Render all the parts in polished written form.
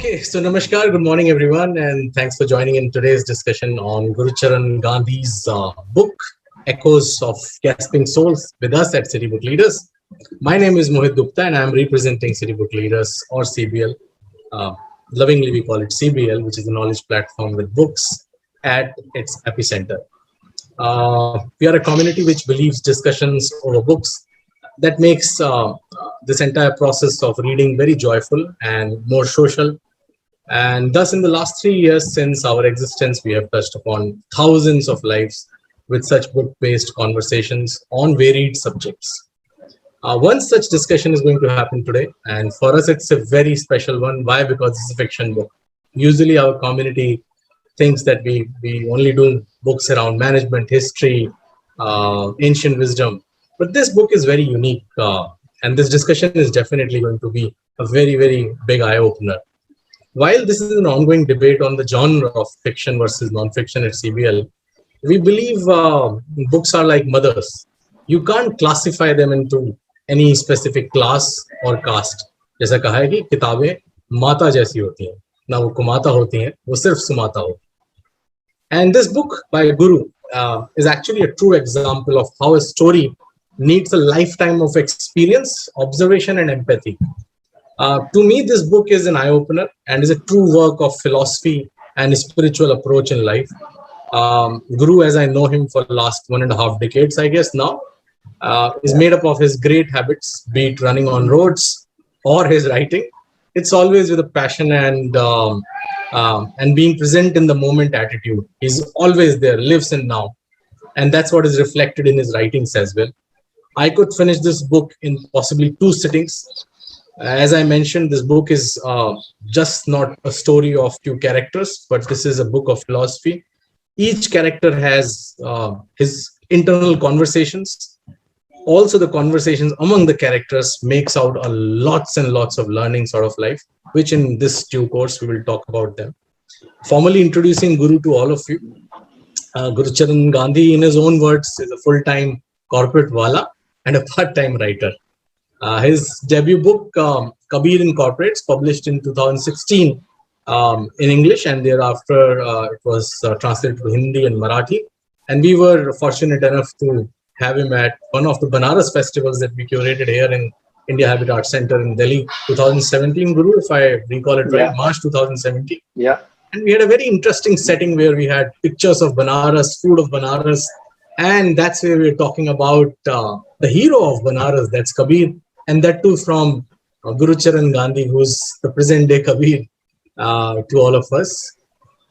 Okay, so Namaskar, good morning everyone, and thanks for joining in today's discussion on Gurucharan Gandhi's book, Echoes of Gasping Souls, with us at City Book Leaders. My name is Mohit Gupta, and I'm representing City Book Leaders, or CBL. Uh, Lovingly, we call it CBL, which is a knowledge platform with books at its epicenter. We are a community which believes discussions over books that makes this entire process of reading very joyful and more social. And thus, in the last 3 years since our existence, we have touched upon thousands of lives with such book-based conversations on varied subjects. One such discussion is going to happen today, and for us, it's a very special one. Why? Because it's a fiction book. Usually, our community thinks that we only do books around management, history, ancient wisdom. But this book is very unique, and this discussion is definitely going to be a very, very big eye-opener. While this is an ongoing debate on the genre of fiction versus non-fiction at CBL, we believe books are like mothers. You can't classify them into any specific class or caste. जैसा कहा है कि किताबें माता जैसी होती हैं, ना वो कुमाता होती हैं, वो सिर्फ सुमाता होती हैं. And this book by Guru is actually a true example of how a story needs a lifetime of experience, observation, and empathy. To me, this book is an eye-opener and is a true work of philosophy and spiritual approach in life. Guru, as I know him for the last 1.5 decades, I guess now, is made up of his great habits, be it running on roads or his writing. It's always with a passion and being present in the moment attitude. He's always there, lives in now. And that's what is reflected in his writings as well. I could finish this book in possibly 2 sittings. As I mentioned, this book is just not a story of 2 characters, but this is a book of philosophy. Each character has his internal conversations. Also, the conversations among the characters makes out a lots and lots of learnings out of life, which in this due course, we will talk about them. Formally introducing Guru to all of you. Gurucharan Gandhi, in his own words, is a full-time corporate wala and a part-time writer. His debut book, Kabir Incorporates, published in 2016 in English, and thereafter it was translated to Hindi and Marathi. And we were fortunate enough to have him at one of the Banaras festivals that we curated here in India Habitat Center in Delhi, 2017, Guru, if I recall it right, March 2017. Yeah. And we had a very interesting setting where we had pictures of Banaras, food of Banaras, and that's where we were talking about the hero of Banaras, that's Kabir. And that too from Gurucharan Gandhi, who's the present-day Kabir to all of us.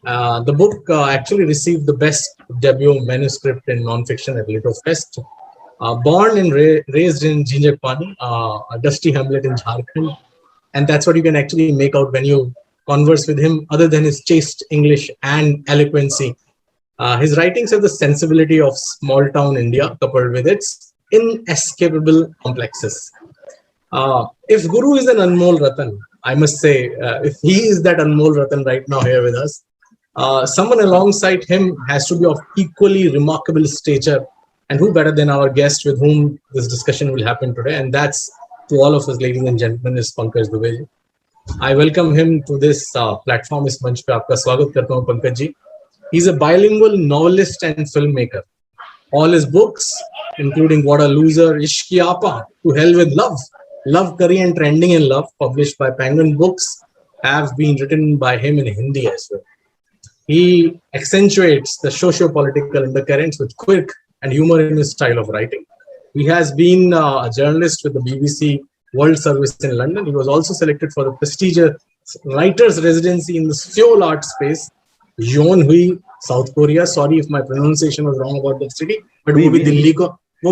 The book actually received the best debut manuscript in non-fiction at Lito Fest. Born and raised in Jinjakpani, a dusty hamlet in Jharkhand. And that's what you can actually make out when you converse with him, other than his chaste English and eloquency. His writings have the sensibility of small-town India coupled with its inescapable complexes. If Guru is an Anmol Ratan, I must say, if he is that Anmol Ratan right now here with us, someone alongside him has to be of equally remarkable stature. And who better than our guest with whom this discussion will happen today? And that's, to all of us, ladies and gentlemen, is Pankaj Dubey. I welcome him to this platform. इस मंच पे आपका स्वागत करता हूँ, Pankaj ji. He's a bilingual novelist and filmmaker. All his books, including What a Loser, Ishq Ki Aapa, To Hell with Love, Love Curry and Trending in Love, published by Penguin Books, have been written by him in Hindi as well. He accentuates the socio-political undercurrents with quick and humor in his style of writing. He has been a journalist with the BBC World Service in London. He was also selected for the prestigious writer's residency in the Seoul art space, Yeonhui, South Korea. Sorry if my pronunciation was wrong about that city, but वो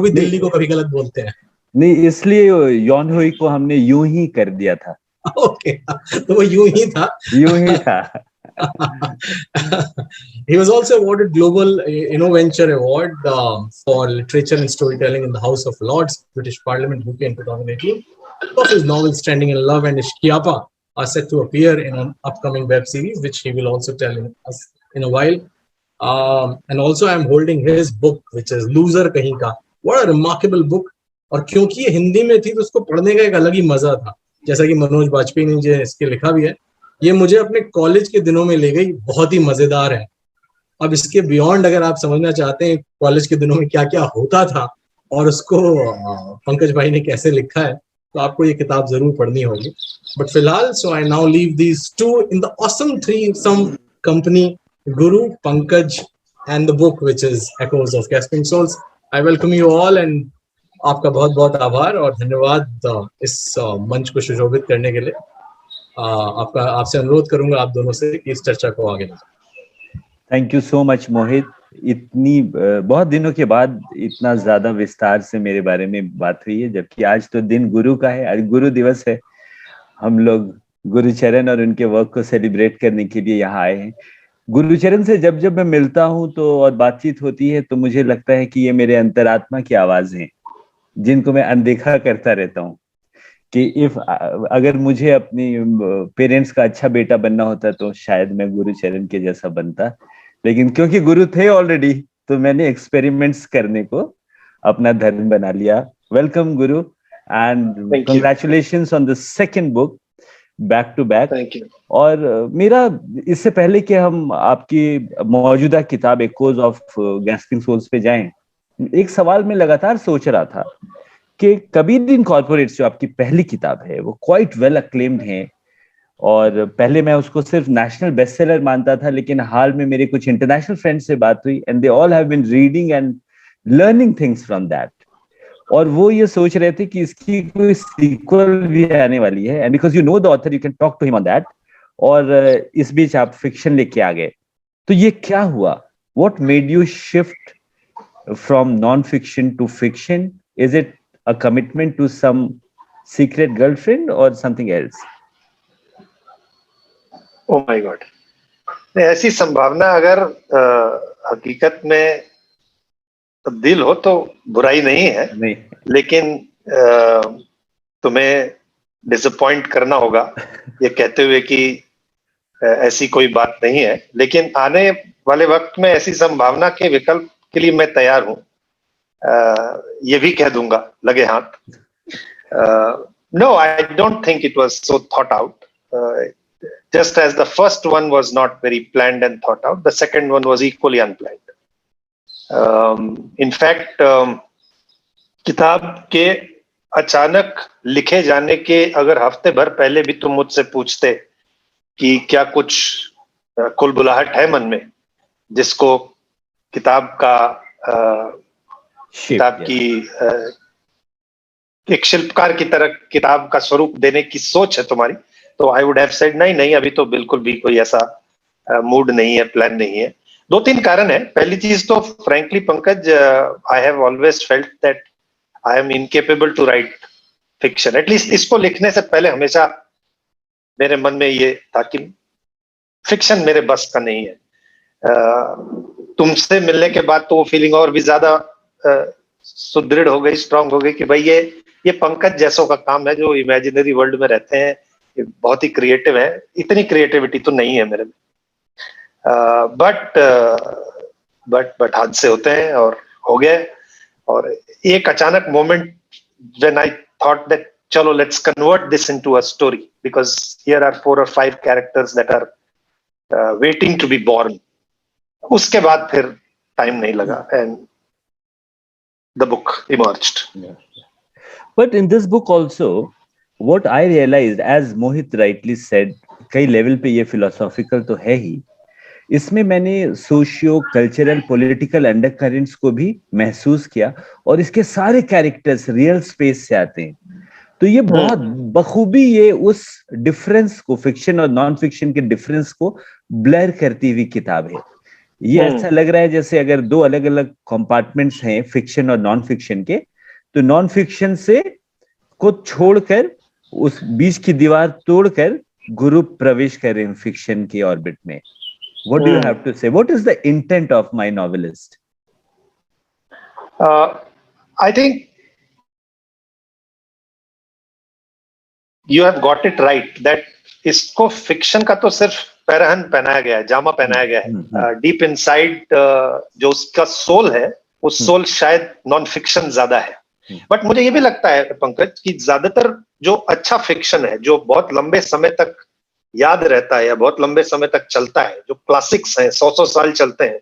भी दिल्ली को कभी गलत बोलते हैं. नहीं, इसलिए योनहुई को हमने यूं ही कर दिया था. Okay, तो वो यूं ही था. He was also awarded Global Innoventure Award for Literature and Storytelling in the House of Lords, British Parliament, UK in 2018. Two of his novels, Trending in Love and Ishq Ki Aapa, are set to appear in an upcoming web series, which he will also tell us in a while. And also I'm holding his book, which is Loser Kahin Ka. What a remarkable book. और क्योंकि ये हिंदी में थी तो उसको पढ़ने का एक अलग ही मजा था, जैसा कि मनोज बाजपेयी ने जो इसके लिखा भी है. ये मुझे अपने कॉलेज के दिनों में ले गई, बहुत ही मजेदार है। अब इसके बियॉन्ड अगर आप समझना चाहते हैं कॉलेज के दिनों में क्या क्या होता था और उसको पंकज भाई ने कैसे लिखा है, तो आपको ये किताब जरूर पढ़नी होगी। बट फिलहाल, so I now leave these two in the awesome three some company, Guru, Pankaj and the book which is echoes of gasping souls. I welcome you all and आपका बहुत बहुत आभार और धन्यवाद इस मंच को सुशोभित करने के लिए। आपसे अनुरोध करूंगा आप दोनों से कि इस चर्चा को आगे ले जाएं। थैंक यू सो मच मोहित। इतनी बहुत दिनों के बाद इतना ज्यादा विस्तार से मेरे बारे में बात हुई है, जबकि आज तो दिन गुरु का है, आज गुरु दिवस है। हम लोग गुरुचरण और उनके वर्क को सेलिब्रेट करने के लिए यहाँ आए हैं। गुरुचरण से जब जब मैं मिलता हूँ तो और बातचीत होती है तो मुझे लगता है कि ये मेरे अंतरात्मा की आवाज हैं, जिनको मैं अनदेखा करता रहता हूँ। कि अगर मुझे अपनी पेरेंट्स का अच्छा बेटा बनना होता तो शायद मैं गुरुचरण के जैसा बनता, लेकिन क्योंकि गुरु थे ऑलरेडी तो मैंने एक्सपेरिमेंट्स करने को अपना धर्म बना लिया। Welcome guru and congratulations on the second book back to back. Thank you. और मेरा इससे पहले कि हम आपकी मौजूदा किताब एकोज ऑफ गैस्पिंग सोल्स पे जाएं, एक सवाल मैं लगातार सोच रहा था कि कबीर इनकॉर्पोरेट्स जो आपकी पहली किताब है वो क्वाइट वेल अक्लेम्ड है, और पहले मैं उसको सिर्फ नेशनल बेस्टसेलर मानता था, लेकिन हाल में मेरे कुछ इंटरनेशनल फ्रेंड्स से बात हुई and they all have been reading and learning things from that, और वो ये सोच रहे थे कि इसकी कोई सीक्वल भी आने वाली है, and because you know the author you can talk to him on that. और इस बीच आप फिक्शन लेके आ गए, तो ये क्या हुआ? What made you shift from non fiction to fiction? Is it a commitment to some secret girlfriend or something else? Oh my God! ऐसी संभावना अगर हकीकत में तब्दील हो तो बुराई नहीं है, नहीं। लेकिन तुम्हें डिसअपॉइंट करना होगा ये कहते हुए कि ऐसी कोई बात नहीं है, लेकिन आने वाले वक्त में ऐसी संभावना के विकल्प के लिए मैं तैयार हूं। ये भी कह दूंगा लगे हाथ। No, I don't think it was so thought out. Just as the first one was not very planned and thought out, the second one was equally unplanned. In fact, किताब के अचानक लिखे जाने के अगर हफ्ते भर पहले भी तुम मुझसे पूछते कि क्या कुछ कुलबुलाहट है मन में जिसको किताब का किताब की एक शिल्पकार की तरह किताब का स्वरूप देने की सोच है तुम्हारी, तो आई वुड हैव सेड नहीं, अभी तो बिल्कुल भी कोई ऐसा मूड नहीं है, प्लान नहीं है। दो तीन कारण है। पहली चीज तो frankly Pankaj, I have always felt that I am incapable to write fiction. At least इसको लिखने से पहले हमेशा मेरे मन में ये था कि फिक्शन मेरे बस का नहीं है। तुमसे मिलने के बाद तो वो फीलिंग और भी ज्यादा सुदृढ़ हो गई, स्ट्रांग हो गई कि भाई ये पंकज जैसों का काम है जो इमेजिनरी वर्ल्ड में रहते हैं, ये बहुत ही क्रिएटिव है। इतनी क्रिएटिविटी तो नहीं है मेरे में, बट हादसे होते हैं और हो गए। और एक अचानक moment when I thought that चलो let's convert this into a story, because here are 4 or 5 characters that are waiting to be born. उसके बाद फिर टाइम नहीं लगा and the book emerged. But in this book also, what I realized, as Mohit rightly said, कई level पे ये philosophical तो है ही, इसमें मैंने सोशियो कल्चरल पॉलिटिकल अंडरकरेंट्स को भी महसूस किया, और इसके सारे कैरेक्टर्स रियल स्पेस से आते हैं। तो ये बहुत बखूबी ये उस डिफरेंस को, फिक्शन और नॉन फिक्शन के डिफरेंस को ब्लर करती हुई किताब है। ये ऐसा लग रहा है जैसे अगर दो अलग अलग कंपार्टमेंट्स हैं फिक्शन और नॉन फिक्शन के, तो नॉन फिक्शन से को छोड़कर उस बीच की दीवार तोड़कर गुरु प्रवेश कर रहे हैं फिक्शन के ऑर्बिट में। What do you have to say? What is the intent of my novelist? I think you have got it right that इसको फिक्शन का तो सिर्फ पैरहन पहनाया गया है, जामा पहनाया गया है। डीप इनसाइड जो उसका सोल है, उस सोल शायद नॉन फिक्शन ज्यादा है। बट मुझे ये भी लगता है पंकज कि ज्यादातर जो अच्छा फिक्शन है, जो बहुत लंबे समय तक याद रहता है या बहुत लंबे समय तक चलता है, जो क्लासिक्स हैं, 100 साल चलते हैं,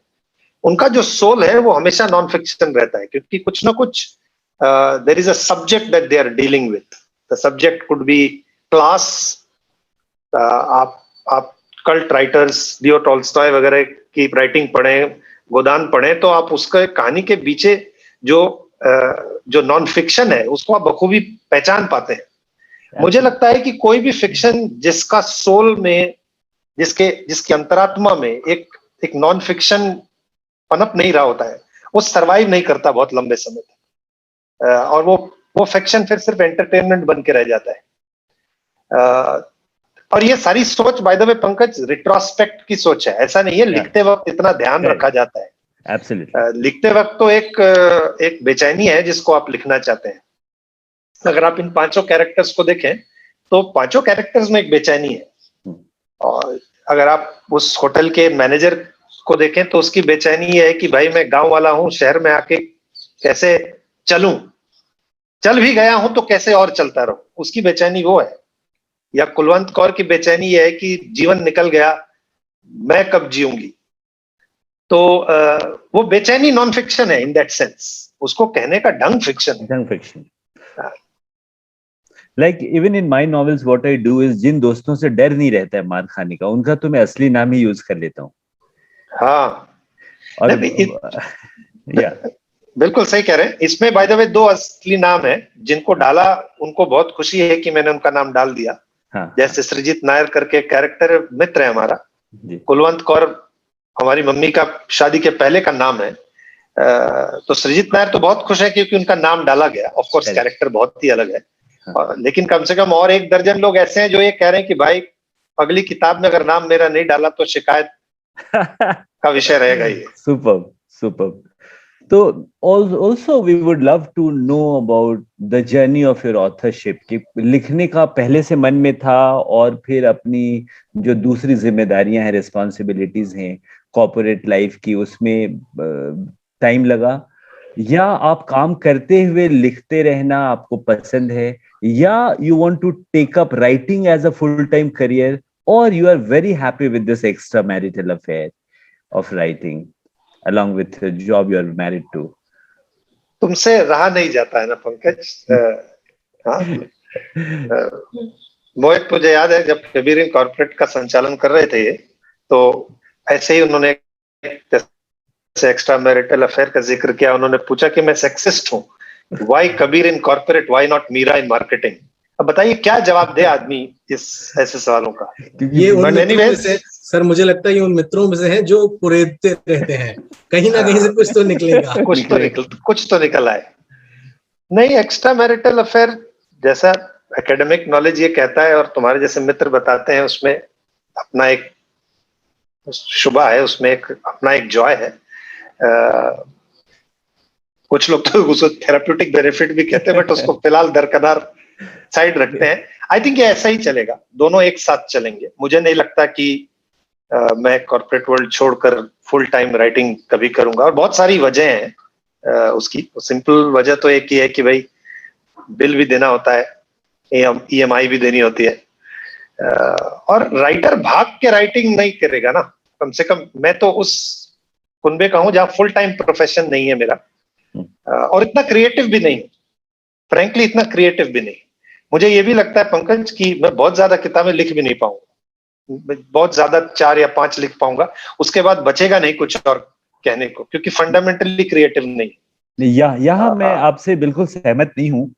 उनका जो सोल है वो हमेशा नॉन फिक्शन रहता है, क्योंकि कुछ ना कुछ there is a subject that they are dealing with. The subject could be class. आप कल्ट राइटर्स, लियो टॉल्स्टॉय वगैरह की राइटिंग पढ़ें, गोदान पढ़ें, तो आप उसके कहानी के पीछे जो नॉन फिक्शन है उसको आप बखूबी पहचान पाते हैं. मुझे लगता है कि कोई भी फिक्शन जिसका सोल में, जिसकी अंतरात्मा में एक नॉन फिक्शन पनप नहीं रहा होता है, वो सरवाइव नहीं करता बहुत लंबे समय तक. और वो फिक्शन फिर सिर्फ एंटरटेनमेंट बन के रह जाता है. और ये सारी सोच, by the way Pankaj, retrospect की सोच है. ऐसा नहीं है लिखते वक्त इतना ध्यान रखा जाता है. लिखते वक्त तो एक बेचैनी है जिसको आप लिखना चाहते हैं. अगर आप इन 5 कैरेक्टर्स को देखें तो 5 कैरेक्टर्स में एक बेचैनी है. और अगर आप उस होटल के मैनेजर को देखें तो उसकी बेचैनी ये है कि भाई मैं गांव वाला हूं, शहर में आके कैसे चलूं, चल भी गया हूं तो कैसे और चलता रहूं, उसकी बेचैनी वो है. या कुलवंत कौर की बेचैनी ये है कि जीवन निकल गया, मैं कब जीऊंगी. तो वो बेचैनी नॉन फिक्शन है इन दैट सेंस. उसको कहने का ढंग फिक्शन है. Like even in my novels what I do is, जिन दोस्तों से डर नहीं रहता है मार खाने का, उनका तो मैं असली नाम ही यूज कर लेता हूँ. हाँ, और या बिल्कुल सही कह रहे हैं. इसमें बाय द वे 2 असली नाम है जिनको डाला, उनको बहुत खुशी है कि मैंने उनका नाम डाल दिया. हाँ, जैसे सृजित नायर करके कैरेक्टर मित्र है हमारा. कुलवंत कौर हमारी मम्मी का शादी के पहले का नाम है. तो सृजित नायर तो बहुत खुश है क्योंकि उनका नाम डाला गया. ऑफ कोर्स कैरेक्टर बहुत ही अलग है. लेकिन कम से कम और 1 दर्जन लोग ऐसे हैं जो ये कह रहे हैं कि भाई अगली किताब में अगर नाम मेरा नहीं डाला तो शिकायत का विषय रहेगा ये. सुपर्ब. तो also we would love to know about the journey of your authorship, कि लिखने का पहले से मन में था और फिर अपनी जो दूसरी जिम्मेदारियां हैं, रिस्पॉन्सिबिलिटीज हैं कॉर्पोरेट लाइफ की, उसमें टाइम लगा, या आप काम करते हुए लिखते रहना आपको पसंद है, या you want to take up writing as a full-time career, or you are very happy with this extramarital affair of writing along with the job you are married to? तुमसे रहा नहीं जाता है ना पंकज. मोहित, मुझे याद है जब कबीर इन कॉर्पोरेट का संचालन कर रहे थे ये, तो ऐसे ही उन्होंने जैसे एक्स्ट्रा मैरिटल अफेयर का जिक्र किया. उन्होंने पूछा कि मैं सेक्सिस्ट हूँ, why Kabir in corporate, why not Meera in marketing. अब बताइए क्या जवाब दे आदमी इस ऐसे सवालों का. ये उन मित्रों में से, सर मुझे लगता है ये उन मित्रों में से हैं जो कुरेदते रहते हैं, कहीं ना कहीं से कुछ तो निकलेगा. कुछ तो निकल आए. नहीं, एक्स्ट्रा मैरिटल अफेयर जैसा एकेडमिक नॉलेज ये कहता है और तुम्हारे जैसे मित्र बताते हैं, उसमें अपना एक शुभा है, उसमें एक अपना एक जॉय है. कुछ लोग तो उसको थेराप्यूटिक बेनिफिट भी कहते हैं, बट उसको फिलहाल दरकनार साइड रखते हैं. आई थिंक ये ऐसा ही चलेगा, दोनों एक साथ चलेंगे. मुझे नहीं लगता कि मैं कॉर्पोरेट वर्ल्ड छोड़कर फुल टाइम राइटिंग कभी करूंगा. और बहुत सारी वजह हैं उसकी. सिंपल वजह तो एक ही है कि भाई बिल भी देना होता है, EMI भी देनी होती है. और राइटर भाग के राइटिंग नहीं करेगा ना. कम से कम मैं तो उस कुनबे का हूं जहां फुल टाइम प्रोफेशन नहीं है मेरा, और इतना क्रिएटिव भी नहीं, फ्रैंकली इतना क्रिएटिव भी नहीं. मुझे ये भी लगता है पंकज कि मैं बहुत ज्यादा किताबें लिख भी नहीं पाऊंगा. बहुत ज्यादा 4 या 5 लिख पाऊंगा, उसके बाद बचेगा नहीं कुछ और कहने को, क्योंकि फंडामेंटली क्रिएटिव नहीं. यहाँ मैं आपसे बिल्कुल सहमत नहीं हूँ.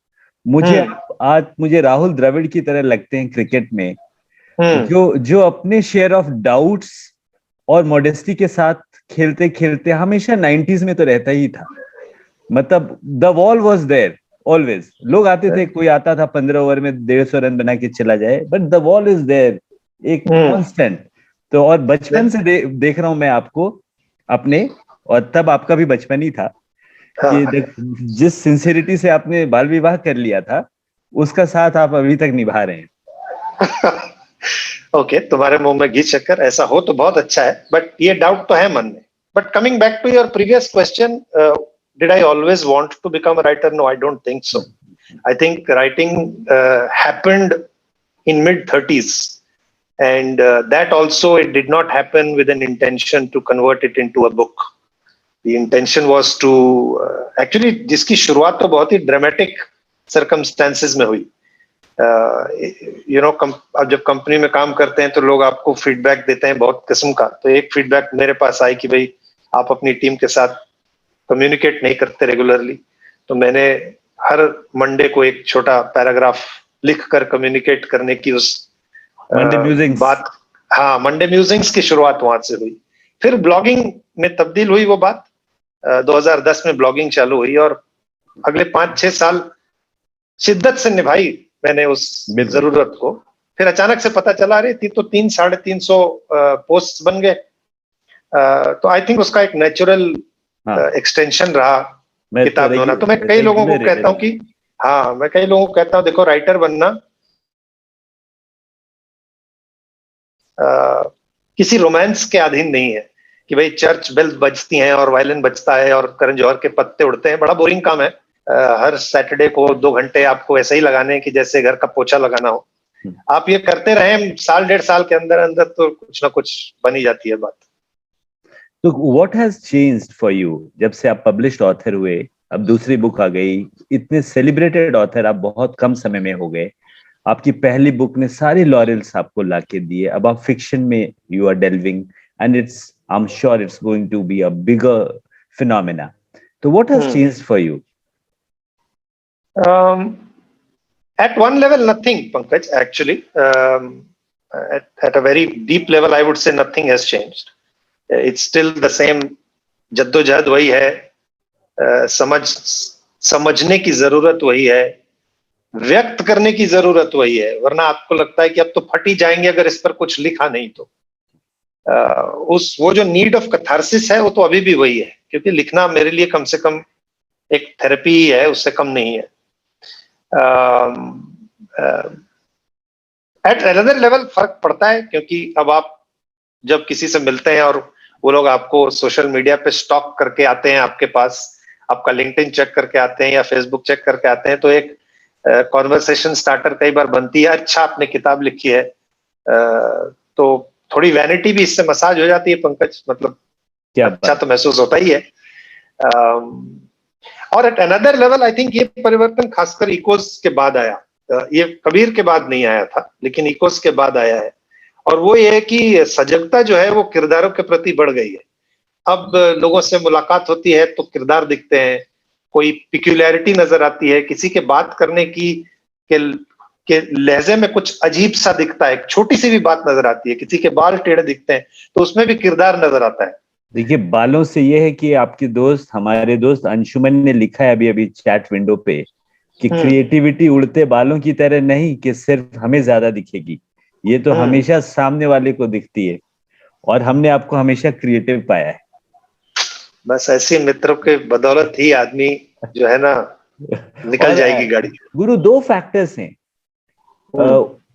मुझे राहुल द्रविड़ की तरह लगते हैं क्रिकेट में, जो अपने शेयर ऑफ डाउट्स और मॉडेस्टी के साथ खेलते खेलते, हमेशा 90s में तो रहता ही था. मतलब the wall was there always. लोग आते थे, कोई आता था 15 ओवर में 150 रन बना के चला जाए, but the wall is there, एक कांस्टेंट. तो और बचपन से देख रहा हूं मैं आपको अपने, और तब आपका भी बचपन ही था, कि जिस सिंसियरिटी से आपने बाल विवाह कर लिया था, उसका साथ आप अभी तक निभा रहे हैं. ओके, तुम्हारे मुंह में घी शक्कर, ऐसा हो तो बहुत अच्छा है, बट ये डाउट तो है मन में. But coming back to your previous question, did I always want to become a writer? No, I don't think so. I think writing happened in mid-30s. and that also, it did not happen with an intention to convert it into a book. The intention was to actually, जिसकी शुरुआत तो बहुत ही dramatic circumstances में हुई. You know, अब जब company में काम करते हैं तो लोग आपको फीडबैक देते हैं बहुत किस्म का. तो एक फीडबैक मेरे पास आई कि भाई आप अपनी टीम के साथ कम्युनिकेट नहीं करते रेगुलरली. तो मैंने हर मंडे को एक छोटा पैराग्राफ लिख कर कम्युनिकेट करने की उस बात, हाँ, मंडे म्यूजिंग्स की शुरुआत वहां से हुई. फिर ब्लॉगिंग में तब्दील हुई वो बात. 2010 में ब्लॉगिंग चालू हुई और अगले 5-6 साल शिद्दत से निभाई मैंने उस जरूरत को. फिर अचानक से पता चला रही थी तो 300-350 पोस्ट बन गए. तो आई थिंक उसका एक नेचुरल एक्सटेंशन रहा किताब होना. तो मैं कई लोगों को कहता हूँ कि हाँ, मैं कई लोगों को कहता हूँ देखो, राइटर बनना किसी रोमांस के अधीन नहीं है कि भाई चर्च बेल्स बजती हैं और वायलिन बजता है और करण जौहर के पत्ते उड़ते हैं. बड़ा बोरिंग काम है. हर सैटरडे को 2 घंटे आपको ऐसे ही लगाने हैं कि जैसे घर का पोछा लगाना हो. आप ये करते रहे साल 1.5 साल के अंदर अंदर तो कुछ ना कुछ बनी जाती है बात. तो what has changed for you जब से आप पब्लिश्ड ऑथर हुए, अब दूसरी बुक आ गई, इतने सेलिब्रेटेड ऑथर आप बहुत कम समय में हो गए, आपकी पहली बुक ने सारे लॉरेल्स आपको लाके दिए, अब आप फिक्शन में you are delving and it's, I am sure it's going to be a bigger phenomena. तो what has changed for you? At one level, nothing, Pankaj, actually. At a very deep level, I would say nothing has changed. It's still the same. जद्दोजहद वही है. समझने की जरूरत वही है. व्यक्त करने की जरूरत वही है. वरना आपको लगता है कि अब तो फट ही जाएंगे अगर इस पर कुछ लिखा नहीं तो. वो जो नीड ऑफ कैथारसिस है वो तो अभी भी वही है, क्योंकि लिखना मेरे लिए कम से कम एक थेरेपी ही है, उससे कम नहीं है. एट अनदर लेवल फर्क पड़ता है, क्योंकि अब आप जब किसी से मिलते हैं और वो लोग आपको सोशल मीडिया पे स्टॉक करके आते हैं, आपके पास आपका लिंक्डइन चेक करके आते हैं या फेसबुक चेक करके आते हैं, तो एक कॉन्वर्सेशन स्टार्टर कई बार बनती है. अच्छा, आपने किताब लिखी है. तो थोड़ी वैनिटी भी इससे मसाज हो जाती है पंकज. मतलब अच्छा तो महसूस होता ही है. और at another level I think ये परिवर्तन खासकर इकोस के बाद आया. ये कबीर के बाद नहीं आया था, लेकिन इकोस के बाद आया है. और वो ये है कि सजगता जो है वो किरदारों के प्रति बढ़ गई है. अब लोगों से मुलाकात होती है तो किरदार दिखते हैं, कोई पिक्यूलैरिटी नजर आती है, किसी के बात करने की के लहजे में कुछ अजीब सा दिखता है, छोटी सी भी बात नजर आती है, किसी के बाल टेढ़े दिखते हैं तो उसमें भी किरदार नजर आता है. देखिए, बालों से ये है कि आपके दोस्त, हमारे दोस्त अंशुमन ने लिखा है अभी चैट विंडो पे कि क्रिएटिविटी उड़ते बालों की तरह नहीं कि सिर्फ हमें ज्यादा दिखेगी, ये तो हमेशा सामने वाले को दिखती है. और हमने आपको हमेशा क्रिएटिव पाया है. बस ऐसे मित्रों के बदौलत ही आदमी जो है ना निकल जाएगी गाड़ी. गुरु, 2 फैक्टर्स हैं,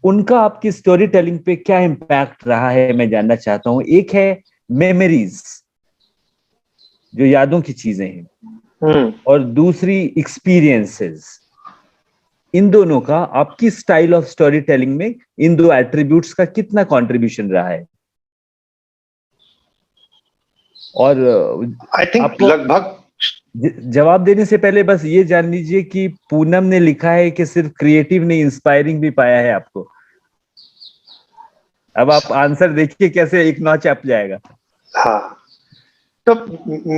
उनका आपकी स्टोरी टेलिंग पे क्या इम्पैक्ट रहा है मैं जानना चाहता हूँ. एक है मेमोरीज, जो यादों की चीजें हैं, और दूसरी एक्सपीरियंसेस. इन दोनों का आपकी स्टाइल ऑफ स्टोरी टेलिंग में इन 2 एट्रीब्यूट्स का कितना कंट्रीब्यूशन रहा है? और आई थिंक लगभग जवाब देने से पहले बस ये जान लीजिए कि पूनम ने लिखा है कि सिर्फ क्रिएटिव नहीं, इंस्पायरिंग भी पाया है आपको. अब आप आंसर देखिए कैसे एक नॉच अप जाएगा. हाँ, तो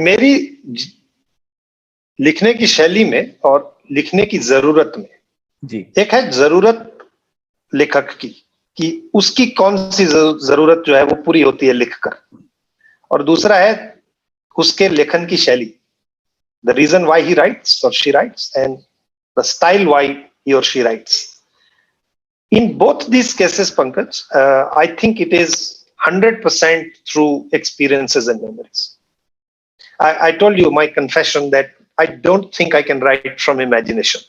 मेरी लिखने की शैली में और लिखने की जरूरत में जी, एक है जरूरत लेखक की कि उसकी कौन सी जरूरत जो है वो पूरी होती है लिखकर, और दूसरा है उसके लेखन की शैली, the reason why he writes और she writes and the style why he और she writes. In both these cases, Pankaj, I think it is 100% through experiences and memories. I told you my confession that I don't think I can write from imagination.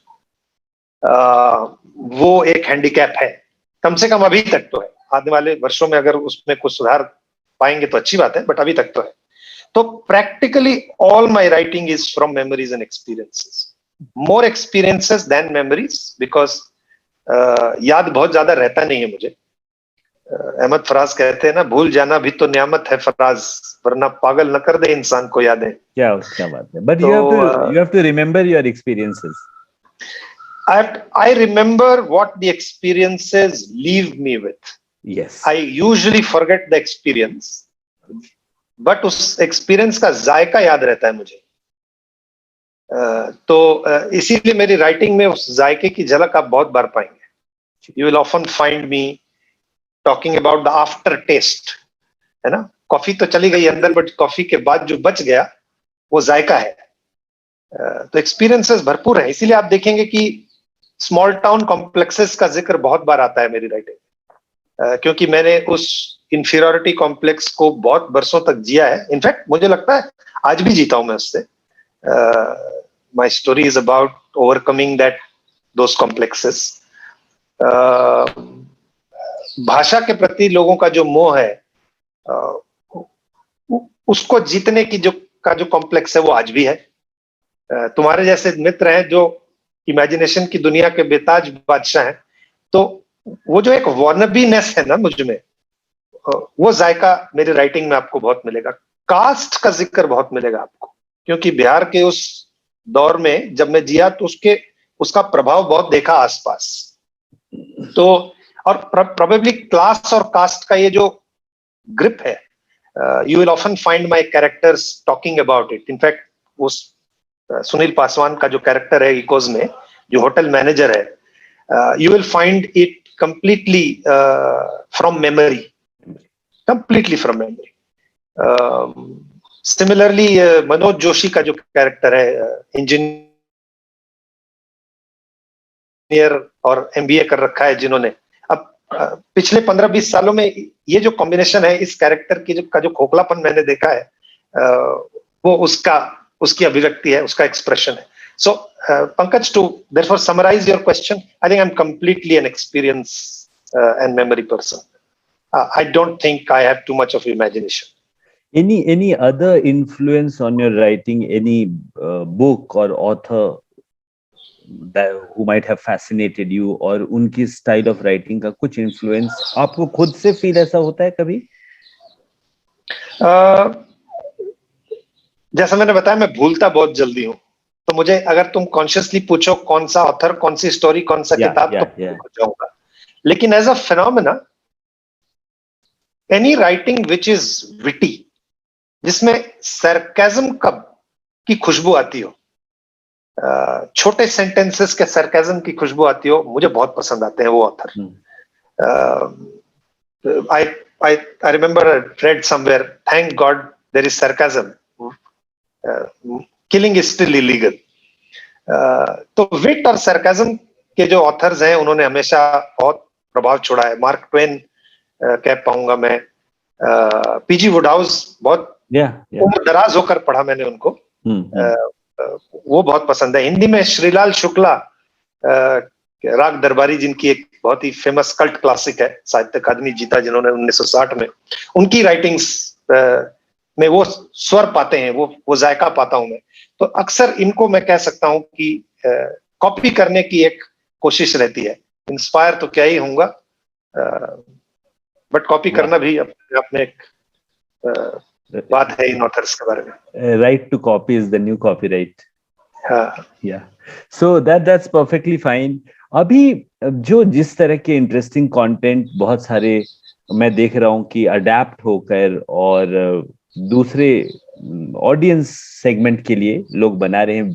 वो एक handicap है, कम से कम अभी तक तो है. आने वाले वर्षों में अगर उसमें कुछ सुधार पाएंगे तो अच्छी बात है, बट अभी तक तो है. तो practically all my writing is from memories and experiences. More experiences than memories, because याद बहुत ज्यादा रहता नहीं है मुझे. अहमद फराज कहते हैं ना, भूल जाना भी तो नियामत है फराज, वरना पागल न कर दे इंसान को यादें। क्या बात है। बट तो you have to remember your experiences. I remember what the experiences leave me with. Yes. I usually forget the experience, but उस experience का जायका याद रहता है मुझे। तो इसीलिए मेरी राइटिंग में उस जायके की झलक आप बहुत बार पाएंगे। You will often find me talking about the after taste, है ना, कॉफी तो चली गई अंदर, बट कॉफी के बाद जो बच गया वो जायका है। तो एक्सपीरियंसेस भरपूर है, इसीलिए आप देखेंगे कि स्मॉल टाउन कॉम्प्लेक्सेस का जिक्र बहुत बार आता है मेरी राइटिंग, क्योंकि मैंने उस इंफीरियरिटी कॉम्प्लेक्स को बहुत बरसों तक जिया है। इनफैक्ट मुझे लगता है आज भी जीता हूं मैं उससे। My story is about overcoming that those complexes. भाषा के प्रति लोगों का जो मोह है, उसको जीतने की जो कॉम्प्लेक्स है वो आज भी है। तुम्हारे जैसे मित्र हैं जो इमेजिनेशन की दुनिया के बेताज बादशाह हैं, तो वो जो एक वॉनबीनेस है ना मुझ में, वो जायका मेरी राइटिंग में आपको बहुत मिलेगा। कास्ट का जिक्र बहुत मिलेगा आपको, क्योंकि बिहार के उस दौर में जब मैं जिया तो उसका प्रभाव बहुत देखा आसपास। तो और प्रोबेबली क्लास और कास्ट का ये जो ग्रिप है, you will often find my characters talking about it. In fact उस सुनील पासवान का जो कैरेक्टर है इकोज में, जो होटल मैनेजर है, you will find it completely from memory, completely from memory. Similarly Manoj Joshi का जो कैरेक्टर है, इंजीनियर और एमबीए कर रखा है जिन्होंने, अब पिछले 15-20 सालों में ये जो कॉम्बिनेशन है इस कैरेक्टर की जो खोखलापन मैंने देखा है, वो उसकी अभिव्यक्ति है, उसका एक्सप्रेशन है। So, Pankaj, to therefore summarize your question, I think I'm completely an experience and memory person. I don't think I have too much of imagination. Any other influence on your writing? Any book or author who might have fascinated you, और उनकी style of writing का कुछ influence आपको खुद से feel ऐसा होता है कभी? जैसा मैंने बताया, मैं भूलता बहुत जल्दी हूँ, तो मुझे अगर तुम कॉन्शियसली पूछो कौन सा ऑथर, कौन सी स्टोरी, कौन सा किताब, तो भूल जाऊंगा। लेकिन as a phenomena, any writing which is witty, जिसमें सरकाज़म की खुशबू आती हो, छोटे सेंटेंसेस के सरकाज़म की खुशबू आती हो, मुझे बहुत पसंद आते हैं वो author. I remember I read somewhere, thank God there is sarcasm. Killing is still illegal. तो विट और सरकाज़म के जो ऑथर्स हैं उन्होंने हमेशा बहुत प्रभाव छोड़ा है। मार्क ट्वेन कह पाऊंगा मैं, पीजी वुडहाउस बहुत उम्रदराज होकर पढ़ा मैंने उनको, वो बहुत पसंद है। हिंदी में श्रीलाल शुक्ला, राग दरबारी, जिनकी एक बहुत ही फेमस कल्ट क्लासिक है, साहित्य अकादमी जीता जिन्होंने 1960 में, उनकी राइटिंग्स में वो स्वर पाते हैं, वो जायका पाता हूं मैं। तो अक्सर इनको मैं कह सकता हूं कि कॉपी करने की एक कोशिश रहती है। इंस्पायर तो क्या ही होऊंगा, बट कॉपी करना भी अपने एक बात है इन ऑथर्स के बारे में। Right to copy is the new copyright. या सो दैट्स परफेक्टली फाइन। अभी जो जिस तरह के इंटरेस्टिंग कंटेंट बहुत सारे मैं देख रहा हूं कि अडेप्ट होकर और दूसरे ऑडियंस सेगमेंट के लिए लोग बना रहे हैं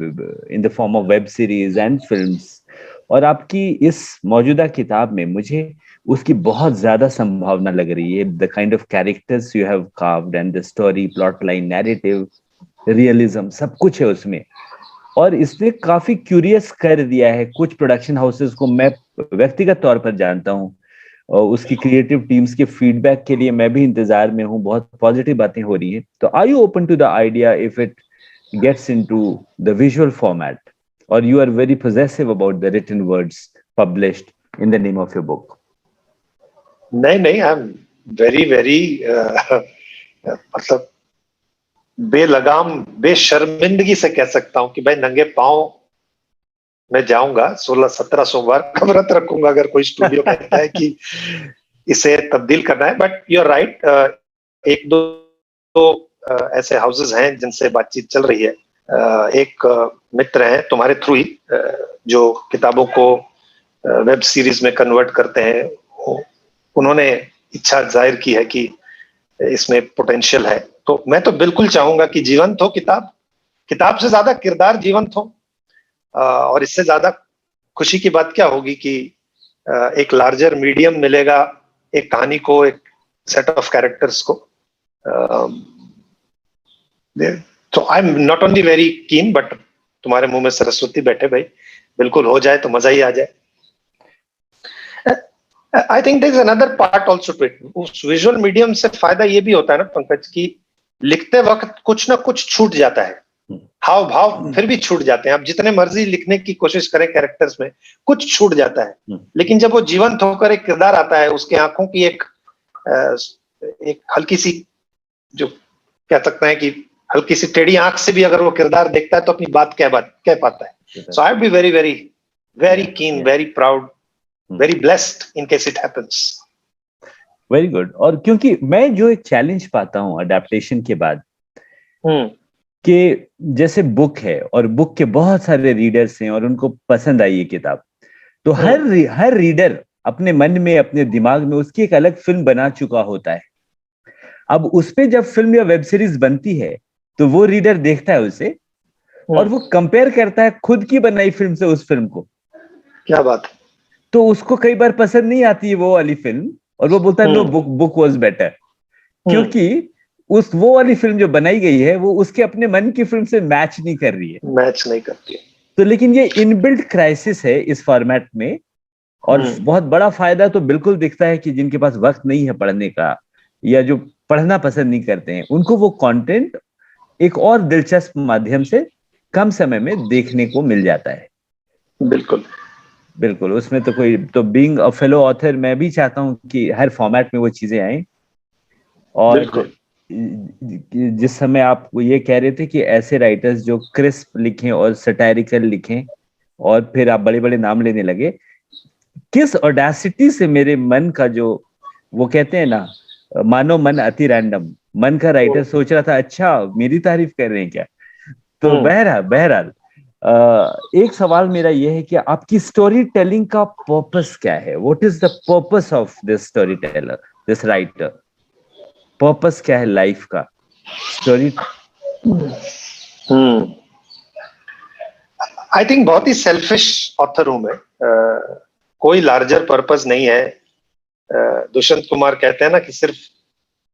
in the form of web series and films, और आपकी इस मौजूदा किताब में मुझे उसकी बहुत ज्यादा संभावना लग रही है। The kind of characters you have carved and the story, plot line, narrative, realism, सब कुछ है उसमें, और इसने काफी क्यूरियस कर दिया है। कुछ प्रोडक्शन हाउसेस को मैं व्यक्तिगत तौर पर जानता हूँ, और उसकी क्रिएटिव टीम्स के फीडबैक के लिए मैं भी इंतजार में हूँ। बहुत पॉजिटिव बातें हो रही है। तो are you open to the idea if it gets into the visual format, और you are very possessive about the written words published in the name of your book? नहीं, आई एम वेरी मतलब बेलगाम, बेशर्मिंदगी से कह सकता हूं कि भाई नंगे पांव मैं जाऊंगा, 16-17 सोमवार का व्रत रखूंगा अगर कोई स्टूडियो कहता है कि इसे तब्दील करना है। बट यू आर राइट, एक दो ऐसे हाउसेस हैं जिनसे बातचीत चल रही है। एक मित्र हैं तुम्हारे थ्रू ही, जो किताबों को वेब सीरीज में कन्वर्ट करते हैं। उन्होंने इच्छा जाहिर की है कि इसमें पोटेंशियल है, तो मैं तो बिल्कुल चाहूंगा कि जीवंत हो किताब, किताब से ज्यादा किरदार जीवंत हो। और इससे ज्यादा खुशी की बात क्या होगी कि एक लार्जर मीडियम मिलेगा एक कहानी को, एक सेट ऑफ कैरेक्टर्स को। तो I am not only very keen, but तुम्हारे मुंह में सरस्वती बैठे भाई, बिल्कुल हो जाए तो मजा ही आ जाए। I think there is another part also to it. उस विजुअल मीडियम से फायदा ये भी होता है ना पंकज, कि लिखते वक्त कुछ ना कुछ छूट जाता है, हाव भाव फिर भी छूट जाते हैं। आप जितने मर्जी लिखने की कोशिश करें कैरेक्टर्स में, कुछ छूट जाता है। लेकिन जब वो जीवंत होकर एक किरदार आता है, उसके आंखों की एक हल्की सी, जो कह सकते हैं कि हल्की सी टेढ़ी आंख से भी अगर वो किरदार देखता है तो अपनी बात कह पाता है। So I be very very very keen, very proud, very blessed in case it happens. Very good. और क्योंकि मैं जो एक चैलेंज पाता हूँ अडेप्टेशन के बाद, कि जैसे बुक है और बुक के बहुत सारे रीडर्स हैं और उनको पसंद आई ये किताब, तो हर रीडर अपने मन में, अपने दिमाग में उसकी एक अलग फिल्म बना चुका होता है। अब उस पे जब फिल्म या वेब सीरीज बनती है तो वो रीडर देखता है उसे और वो कंपेयर करता है खुद की बनाई फिल्म से उस फिल्म को। क्या बात है। तो उसको कई बार पसंद नहीं आती है वो वाली फिल्म और वो बोलता है नो, बुक वाज बेटर, क्योंकि वो वाली फिल्म जो बनाई गई है वो उसके अपने मन की फिल्म से मैच नहीं कर रही है, मैच नहीं करती है। तो लेकिन ये इनबिल्ट क्राइसिस है इस फॉर्मेट में। और बहुत बड़ा फायदा तो बिल्कुल दिखता है कि जिनके पास वक्त नहीं है पढ़ने का या जो पढ़ना पसंद नहीं करते हैं, उनको वो कंटेंट एक और दिलचस्प माध्यम से कम समय में देखने को मिल जाता है। बिल्कुल बिल्कुल, उसमें तो कोई, तो बीइंग अ फेलो ऑथर मैं भी चाहता हूं कि हर फॉर्मेट में वो चीजें आए। और जिस समय आप ये कह रहे थे कि ऐसे राइटर्स जो क्रिस्प लिखें और सटायरिकल लिखें और फिर आप बड़े बड़े नाम लेने लगे, किस ऑडेसिटी से मेरे मन का जो, वो कहते हैं ना, मानो मन अति रैंडम, मन का राइटर सोच रहा था अच्छा मेरी तारीफ कर रहे हैं क्या। तो बहरहाल एक सवाल मेरा यह है कि आपकी स्टोरी टेलिंग का पर्पस क्या है? What is the purpose of this story teller, this writer? Purpose क्या है लाइफ का? स्टोरी आई थिंक बहुत ही सेल्फिश ऑथर हूं मैं। कोई लार्जर पर्पस नहीं है। दुष्यंत कुमार कहते हैं ना कि सिर्फ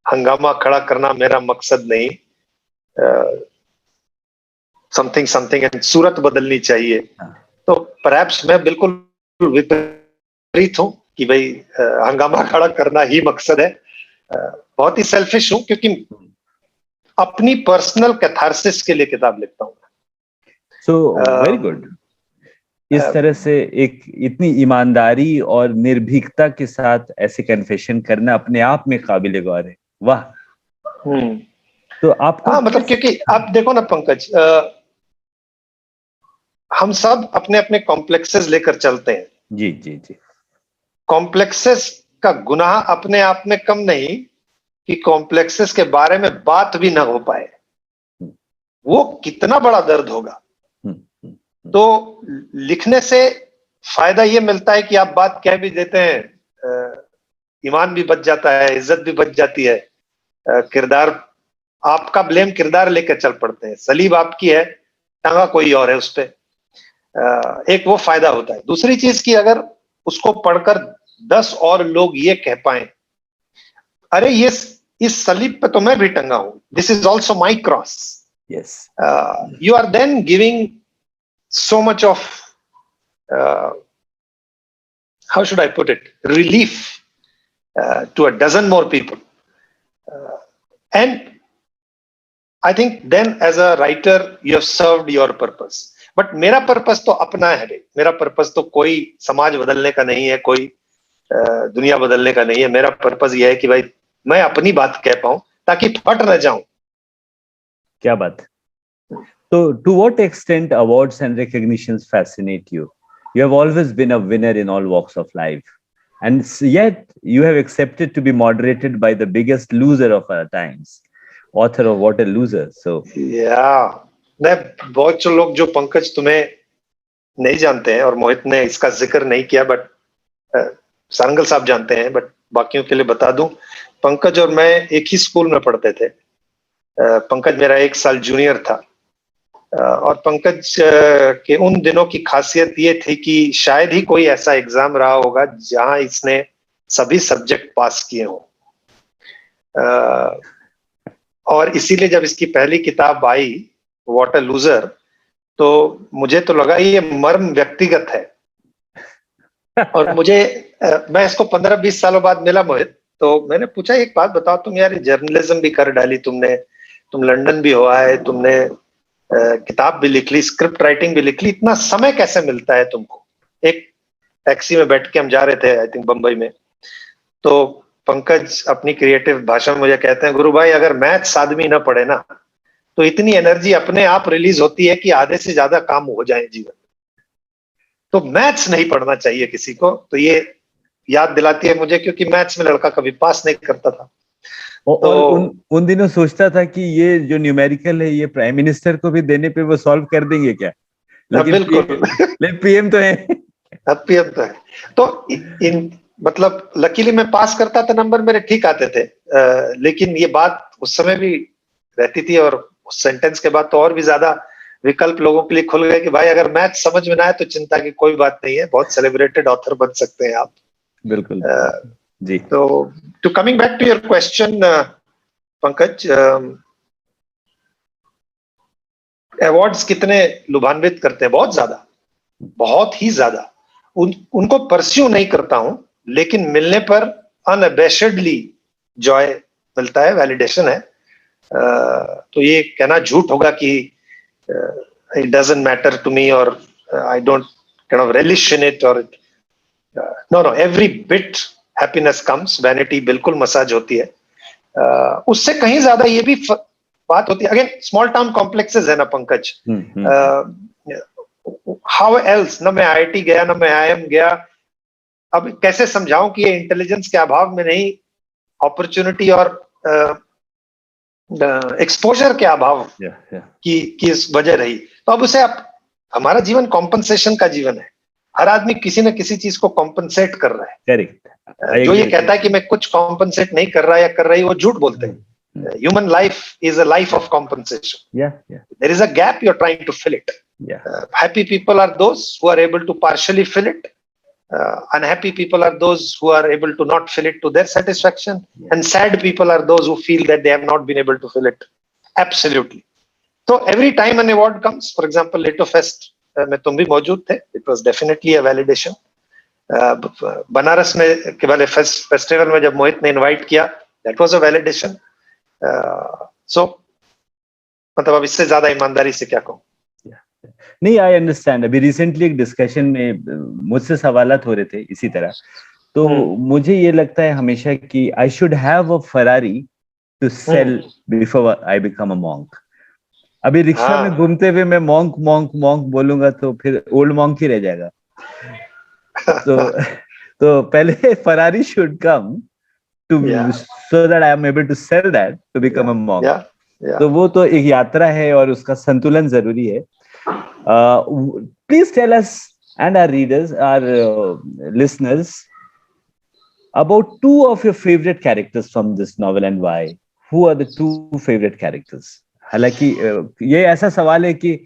हंगामा खड़ा करना मेरा मकसद नहीं, समथिंग एंड सूरत बदलनी चाहिए। तो परहैप्स मैं बिल्कुल विपरीत हूं कि भाई हंगामा खड़ा करना ही मकसद है। बहुत ही सेल्फिश हूं क्योंकि अपनी पर्सनल कैथारसिस के लिए किताब लिखता हूं। So very good. इस तरह से एक इतनी ईमानदारी और निर्भीकता के साथ ऐसे कन्फेशन करना अपने आप में काबिल गौर है। वाह। तो आपको मतलब क्योंकि आप देखो ना पंकज, हम सब अपने अपने कॉम्प्लेक्सेस लेकर चलते हैं। जी जी जी। कॉम्प्लेक्सेस का गुनाह अपने आप में कम नहीं कि कॉम्प्लेक्सेस के बारे में बात भी ना हो पाए, वो कितना बड़ा दर्द होगा। तो लिखने से फायदा ये मिलता है कि आप बात कह भी देते हैं, ईमान भी बच जाता है, इज्जत भी बच जाती है। किरदार, आपका ब्लेम किरदार लेकर चल पड़ते हैं, सलीब आपकी है, टांगा कोई और है उस पे। एक वो फायदा होता है। दूसरी चीज की अगर उसको पढ़कर 10 और लोग ये कह पाए, अरे ये इस सलीब पे तो मैं भी टंगा हूं, this is also my cross. Yes, you are then giving so much of how should I put it, relief to a dozen more people, and I think then as a writer you have served your purpose. But मेरा purpose तो अपना है भाई, मेरा purpose तो कोई समाज बदलने का नहीं है, कोई दुनिया बदलने का नहीं है। मेरा पर्पस यह है कि भाई मैं अपनी बात कह पाऊं ताकि फट न जाऊं। क्या बात। So, to what extent awards and recognitions fascinate you? You have always been a winner in all walks of life. and yet you have accepted to be moderated by the biggest loser of our times, author of What a Loser. So बहुत से लोग जो पंकज तुम्हें नहीं जानते हैं और मोहित ने इसका जिक्र नहीं किया, बट सारंगल साहब जानते हैं, बट बाकियों के लिए बता दूं, पंकज और मैं एक ही स्कूल में पढ़ते थे। पंकज मेरा 1 साल जूनियर था, और पंकज के उन दिनों की खासियत ये थी कि शायद ही कोई ऐसा एग्जाम रहा होगा जहां इसने सभी सब्जेक्ट पास किए हों, और इसीलिए जब इसकी पहली किताब आई व्हाट अ लूजर, तो मुझे तो लगा ये मर्म व्यक्तिगत है। और मैं इसको 15-20 सालों बाद मिला मोहित, तो मैंने पूछा एक बात बताओ, तुम यार जर्नलिज्म भी कर डाली तुमने, तुम लंदन भी हुआ है, तुमने किताब भी लिख ली, स्क्रिप्ट राइटिंग भी लिख ली, इतना समय कैसे मिलता है तुमको? एक टैक्सी में बैठ के हम जा रहे थे आई थिंक बंबई में, तो पंकज अपनी क्रिएटिव भाषा में मुझे कहते हैं, गुरु भाई अगर मैथ्स आदमी ना पढ़े ना तो इतनी एनर्जी अपने आप रिलीज होती है कि आधे से ज्यादा काम हो जाए जीवन में, तो मैथ्स नहीं पढ़ना चाहिए किसी को। तो ये याद दिलाती है मुझे, क्योंकि मैथ्स में लड़का कभी पास नहीं करता था। और उन दिनों सोचता था कि ये जो न्यूमेरिकल है ये प्राइम मिनिस्टर को भी देने पे वो सॉल्व कर देंगे क्या, लेकिन पीएम तो है। पीएम तो है, तो मतलब लकीली मैं पास करता था, नंबर मेरे ठीक आते थे, लेकिन ये बात उस समय भी रहती थी, और उस सेंटेंस के बाद तो और भी ज्यादा विकल्प लोगों के लिए खुल गए कि भाई अगर मैथ समझ में ना आए तो चिंता की कोई बात नहीं है, बहुत सेलिब्रेटेड ऑथर बन सकते हैं आप। बिल्कुल जी। तो to coming back to your question Pankaj, awards कितने लुभान्वित करते हैं? बहुत ज्यादा, बहुत ही ज्यादा। उनको परस्यू नहीं करता हूं, लेकिन मिलने पर अनअबैशेडली जॉय मिलता है, वैलिडेशन है। तो ये कहना झूठ होगा कि it doesn't matter to me or I don't kind of relish in it or no, every bit happiness comes, vanity बिल्कुल मसाज होती है। उससे कहीं ज्यादा ये भी बात होती है, अगेन स्मॉल टाउन कॉम्प्लेक्सेस है ना पंकज, हाउ एल्स, ना मैं आईआईटी गया ना मैं आईएम गया, अब कैसे समझाऊं कि ये इंटेलिजेंस के अभाव में नहीं, अपॉर्चुनिटी और एक्सपोजर के अभाव की इस वजह रही। तो अब उसे हमारा जीवन कॉम्पनसेशन का जीवन है, हर आदमी किसी न किसी चीज को कॉम्पनसेट कर रहा है। जो ये कहता है कि मैं कुछ कॉम्पनसेट नहीं कर रहा या कर रही, वो झूठ बोलते हैं। Human life is a life of compensation. There is a gap, you're trying to fill it. Happy people are those who are able to partially fill it. Unhappy people are those who are able to not fill it to their satisfaction. And sad people are those who feel that they have not been able to fill it. Absolutely. So every time an award comes, for example, Leto Fest, में तुम भी मौजूद थे, it was definitely a validation. Banaras में के वाले festival में जब मोहित ने इनवाइट किया, that was a validation. So मतलब अब इससे ज्यादा ईमानदारी से क्या कहूं? नहीं, आई अंडरस्टैंड। अभी रिसेंटली एक डिस्कशन में मुझसे सवालात हो रहे थे इसी तरह, तो मुझे ये लगता है हमेशा कि I should have a Ferrari to sell before I become a monk. अभी रिक्शा में घूमते हुए मैं मॉन्क मॉन्क मॉन्क बोलूंगा तो फिर ओल्ड मॉन्क ही रह जाएगा। तो पहले Ferrari should come to so that I am able to sell that to become a monk. तो वो तो एक यात्रा है और उसका संतुलन जरूरी है। Please tell us and our readers, our listeners, about 2 of your favorite characters from this novel and why. Who are the 2 favorite characters? हालांकि ये ऐसा सवाल है कि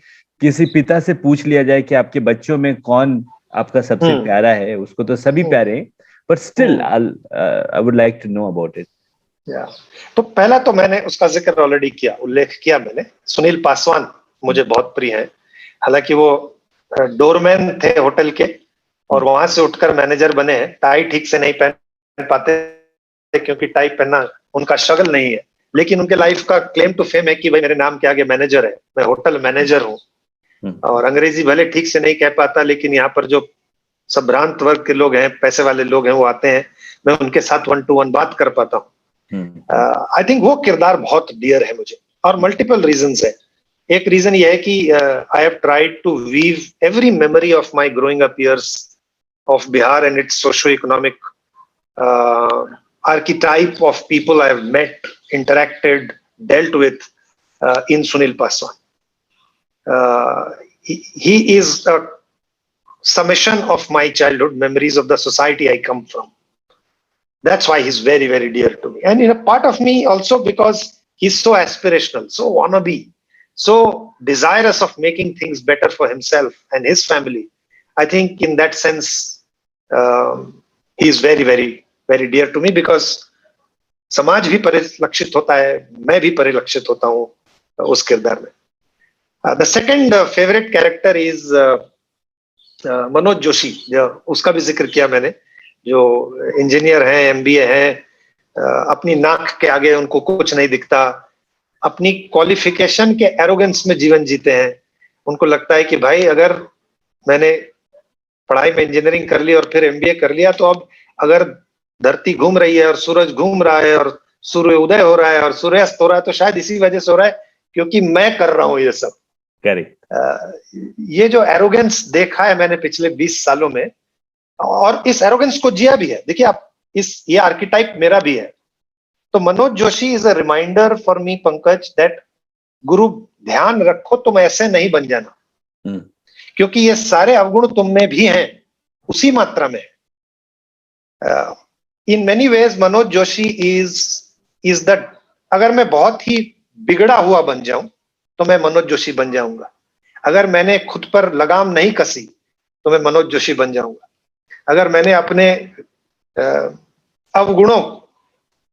किसी पिता से पूछ लिया जाए कि आपके बच्चों में कौन आपका सबसे प्यारा है, उसको तो सभी प्यारे हैं, but still I would like to know about it. तो पहला तो मैंने उसका जिक्र ऑलरेडी किया, उल्लेख किया मैंने, सुनील पासवान मुझे बहुत प्रिय है। हालांकि वो डोरमैन थे होटल के और वहां से उठकर मैनेजर बने हैं, टाई ठीक से नहीं पहन पाते क्योंकि टाई पहनना उनका स्ट्रगल नहीं है, लेकिन उनके लाइफ का क्लेम टू फेम है कि भाई मेरे नाम के आगे मैनेजर है, मैं होटल मैनेजर हूँ। और अंग्रेजी भले ठीक से नहीं कह पाता, लेकिन यहाँ पर जो सब भ्रांत वर्ग के लोग हैं, पैसे वाले लोग हैं, वो आते हैं, मैं उनके साथ 1-to-1 बात कर पाता हूँ। आई थिंक वो किरदार बहुत डियर है मुझे, और मल्टीपल रीजंस है। एक रीजन ये है कि I have tried to weave every memory of my growing up years of Bihar and its socio economic archetype of people I have met, interacted, dealt with in Sunil Paswan. He is a summation of my childhood memories of the society I come from. That's why he's very, very dear to me. And in a part of me also because he's so aspirational, so wannabe, so desirous of making things better for himself and his family. I think in that sense, he's very, very, very dear to me because समाज भी परिलक्षित होता है, मैं भी परिलक्षित होता हूँ उस किरदार में. The second favorite character is Manoj Joshi, उसका भी जिक्र किया मैंने, जो इंजीनियर हैं, एमबीए हैं, अपनी नाक के आगे उनको कुछ नहीं दिखता, अपनी क्वालिफिकेशन के एरोगेंस में जीवन जीते हैं. उनको लगता है कि भाई अगर मैंने पढ़ाई में इंजीनियरिंग कर ली और फिर एमबीए कर लिया तो अब अगर धरती घूम रही है और सूरज घूम रहा है और सूर्य उदय हो रहा है और सूर्यास्त हो रहा है तो शायद इसी वजह से हो रहा है क्योंकि मैं कर रहा हूं ये सब. करेक्ट. ये जो एरोगेंस देखा है मैंने पिछले 20 सालों में और इस एरोगेंस को जिया भी है. देखिए आप, ये आर्किटाइप मेरा भी है. तो Manoj Joshi is a reminder for me, Pankaj, that guru ध्यान रखो तुम ऐसे नहीं बन जाना, क्योंकि ये सारे अवगुण तुम में भी हैं उसी मात्रा में. In many ways Manoj Joshi is the, अगर मैं बहुत ही बिगड़ा हुआ बन जाऊं तो मैं मनोज जोशी बन जाऊंगा. अगर मैंने खुद पर लगाम नहीं कसी तो मैं मनोज जोशी बन जाऊंगा. अगर मैंने अपने अवगुणों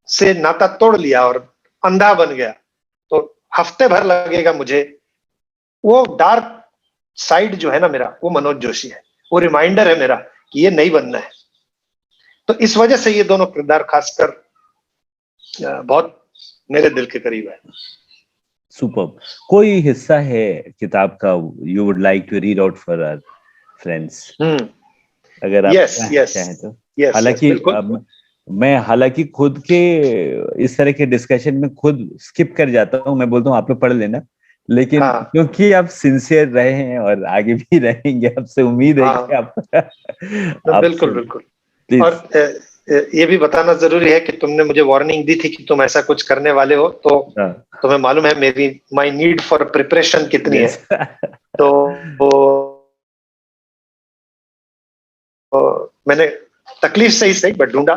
से नाता तोड़ लिया और अंधा बन गया तो हफ्ते भर लगेगा मुझे. वो डार्क साइड जो है ना मेरा, वो मनोज जोशी है. वो रिमाइंडर है मेरा कि ये नहीं बनना है. तो इस वजह से ये दोनों किरदार खासकर बहुत मेरे दिल के करीब है. सुपर. कोई हिस्सा है किताब का you would like to read out for our friends, अगर आप चाहें तो? हालांकि हालांकि खुद के इस तरह के डिस्कशन में खुद स्किप कर जाता हूँ. मैं बोलता हूँ आप लोग पढ़ लेना, लेकिन क्योंकि आप सिंसियर रहे हैं और आगे भी रहेंगे, आपसे उम्मीद है कि आप बिल्कुल बिल्कुल. और ये भी बताना जरूरी है कि तुमने मुझे वार्निंग दी थी कि तुम ऐसा कुछ करने वाले हो, तो तुम्हें मालूम है मेरी माय नीड फॉर प्रिपरेशन कितनी है. तो मैंने तकलीफ से ही सही बट ढूंढा.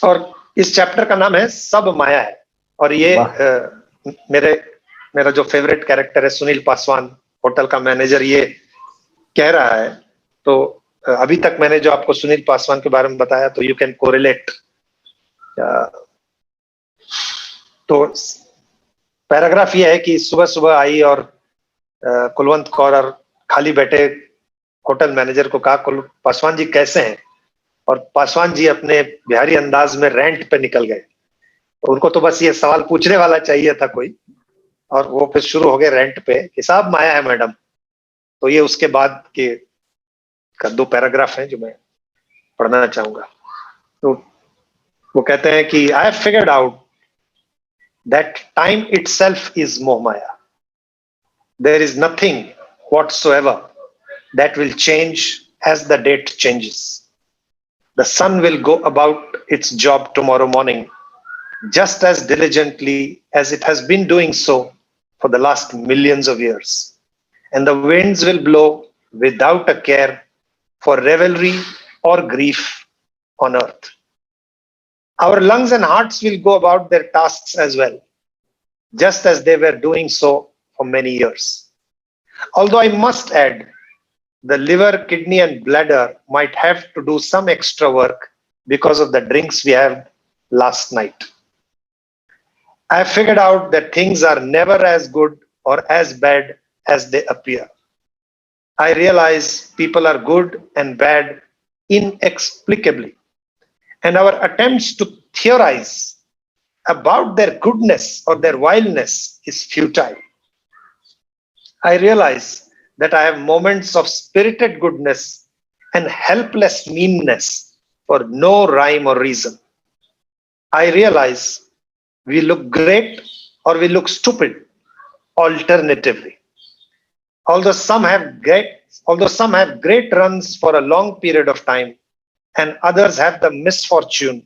और इस चैप्टर का नाम है सब माया है. और ये मेरा जो फेवरेट कैरेक्टर है सुनील पासवान, होटल का मैनेजर, ये कह रहा है. तो अभी तक मैंने जो आपको सुनील पासवान के बारे में बताया तो यू कैन कोरिलेट. तो पैराग्राफ ये है कि सुबह सुबह आई और कुलवंत कौर और खाली बैठे होटल मैनेजर को कहा, पासवान जी कैसे हैं? और पासवान जी अपने बिहारी अंदाज में रेंट पे निकल गए. तो उनको तो बस ये सवाल पूछने वाला चाहिए था कोई, और वो फिर शुरू हो गए रेंट पे कि साहब माया है मैडम. तो ये उसके बाद के का 2 पैराग्राफ हैं जो मैं पढ़ना चाहूंगा. तो वो कहते हैं कि I have figured out that time itself is मोह माया. There is nothing whatsoever that will change as the date changes. The sun will go about its job tomorrow morning just as diligently as it has been doing so for the last millions of years. And the winds will blow without a care for revelry or grief on earth. Our lungs and hearts will go about their tasks as well, just as they were doing so for many years. Although I must add, the liver, kidney, and bladder might have to do some extra work because of the drinks we had last night. I have figured out that things are never as good or as bad as they appear. I realize people are good and bad inexplicably, and our attempts to theorize about their goodness or their vileness is futile. I realize that I have moments of spirited goodness and helpless meanness for no rhyme or reason. I realize we look great or we look stupid alternatively. Although some have great runs for a long period of time and others have the misfortune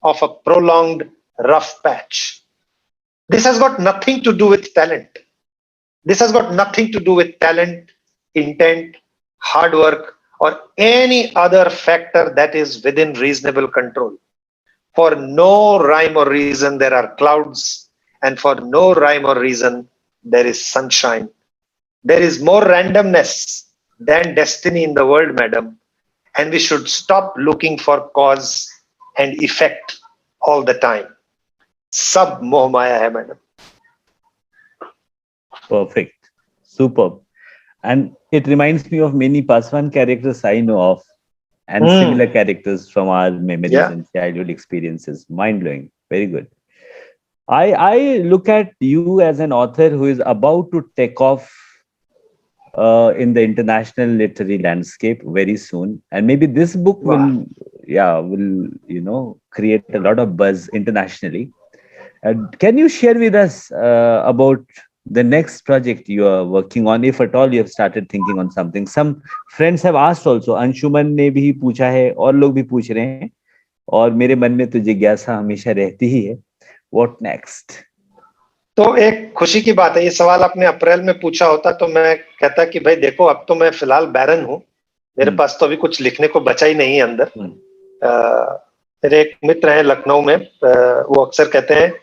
of a prolonged rough patch. This has got nothing to do with talent. This has got nothing to do with talent, intent, hard work, or any other factor that is within reasonable control. For no rhyme or reason there are clouds, and for no rhyme or reason there is sunshine. There is more randomness than destiny in the world, madam, and we should stop looking for cause and effect all the time. Sab moh maya hai, madam. Perfect. Superb. And it reminds me of many Paswan characters I know of, and similar characters from our memories and childhood experiences. Mind-blowing. Very good. I look at you as an author who is about to take off in the international literary landscape very soon. And maybe this book will create a lot of buzz internationally. Can you share with us about the next project you are working on, if at all you have started thinking on something? Some friends have asked also. Anshuman ने भी पूछा है, और लोग भी पूछ रहे हैं, और मेरे मन में तो जिज्ञासा हमेशा रहती ही है. What next? तो एक खुशी की बात है, ये सवाल आपने अप्रैल में पूछा होता तो मैं कहता कि भाई देखो, अब तो मैं फिलहाल बैरन हूँ, मेरे पास तो अभी कुछ लिखने को बचा ही नहीं है अंदर. मेरे एक मित्र हैं लखनऊ में, वो अक्सर कहते हैं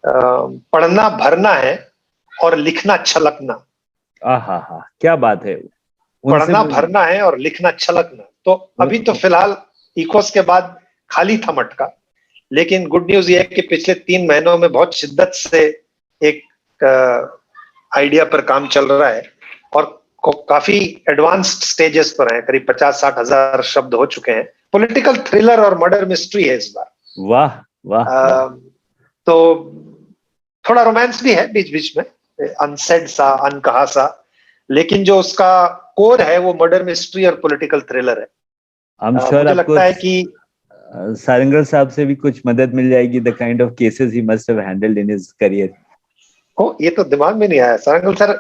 पढ़ना भरना है और लिखना छलकना. क्या बात है. पढ़ना भरना है और लिखना छलकना. तो अभी तो फिलहाल इकोस के बाद खाली था मटका, लेकिन गुड न्यूज ये है कि पिछले 3 महीनों में बहुत शिद्दत से एक आइडिया पर काम चल रहा है, और काफी एडवांस्ड स्टेजेस पर है. करीब 50-60 हजार शब्द हो चुके हैं. पॉलिटिकल थ्रिलर और मर्डर मिस्ट्री है इस बार. वाह. तो थोड़ा रोमांस भी है बीच बीच में, अनसेड सा, अनकहा सा, लेकिन जो उसका कोर है वो मर्डर मिस्ट्री और पॉलिटिकल थ्रिलर है. मुझे लगता है कि सारंगल साहब से भी कुछ मदद मिल जाएगी. The kind of cases he must have handled in his career. ये तो दिमाग में नहीं आया. सारंगल सर,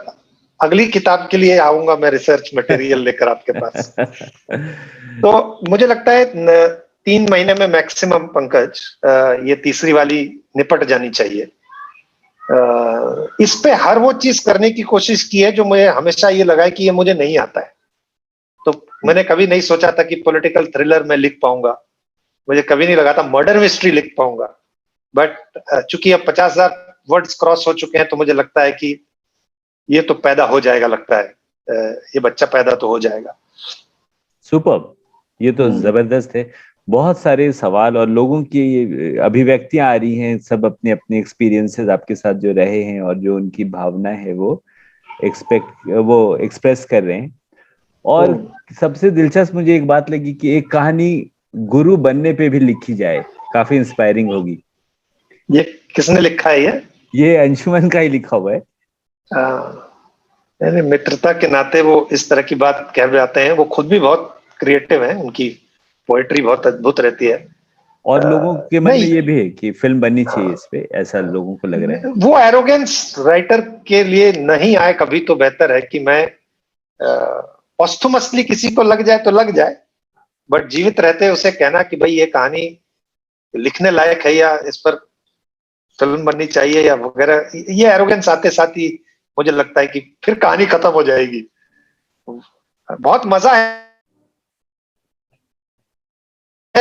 अगली किताब के लिए आऊंगा मैं रिसर्च मटेरियल लेकर आपके पास. तो मुझे लगता है 3 महीने में मैक्सिमम, पंकज, ये तीसरी वाली निपट जानी चाहिए. इस पे हर वो चीज करने की कोशिश की है जो मुझे हमेशा ये लगा है कि ये मुझे नहीं आता है. तो मैंने कभी नहीं सोचा था कि पॉलिटिकल थ्रिलर में लिख पाऊंगा, मुझे कभी नहीं लगा था मर्डर मिस्ट्री लिख पाऊंगा. बट चूंकि अब 50,000 वर्ड्स क्रॉस हो चुके हैं, तो मुझे लगता है कि ये तो पैदा हो जाएगा. लगता है ये बच्चा पैदा तो हो जाएगा. सुपर्ब. ये तो जबरदस्त है. बहुत सारे सवाल और लोगों की अभिव्यक्तियां आ रही हैं, सब अपने अपने एक्सपीरियंसेस आपके साथ जो रहे हैं और जो उनकी भावना है वो एक्सप्रेस कर रहे हैं. और सबसे दिलचस्प मुझे एक बात लगी कि एक कहानी गुरु बनने पे भी लिखी जाए, काफी इंस्पायरिंग होगी. ये किसने लिखा है? ये अंशुमन का ही लिखा हुआ है. मित्रता के नाते वो इस तरह की बात कह जाते हैं. वो खुद भी बहुत क्रिएटिव हैं, उनकी पोएट्री बहुत अद्भुत रहती है. और लोगों के मन में ये भी है कि फिल्म बननी चाहिए इस पे, ऐसा लोगों को लग रहा है. वो एरोगेंस राइटर के लिए नहीं आए कभी, तो बेहतर है कि मैं पोस्टुमसली किसी को लग जाए तो लग जाए, बट जीवित रहते उसे कहना कि भाई ये कहानी लिखने लायक है या इस पर फिल्म बननी चाहिए या वगैरह, ये एरोगेंस आते साथ ही मुझे लगता है कि फिर कहानी खत्म हो जाएगी. बहुत मजा है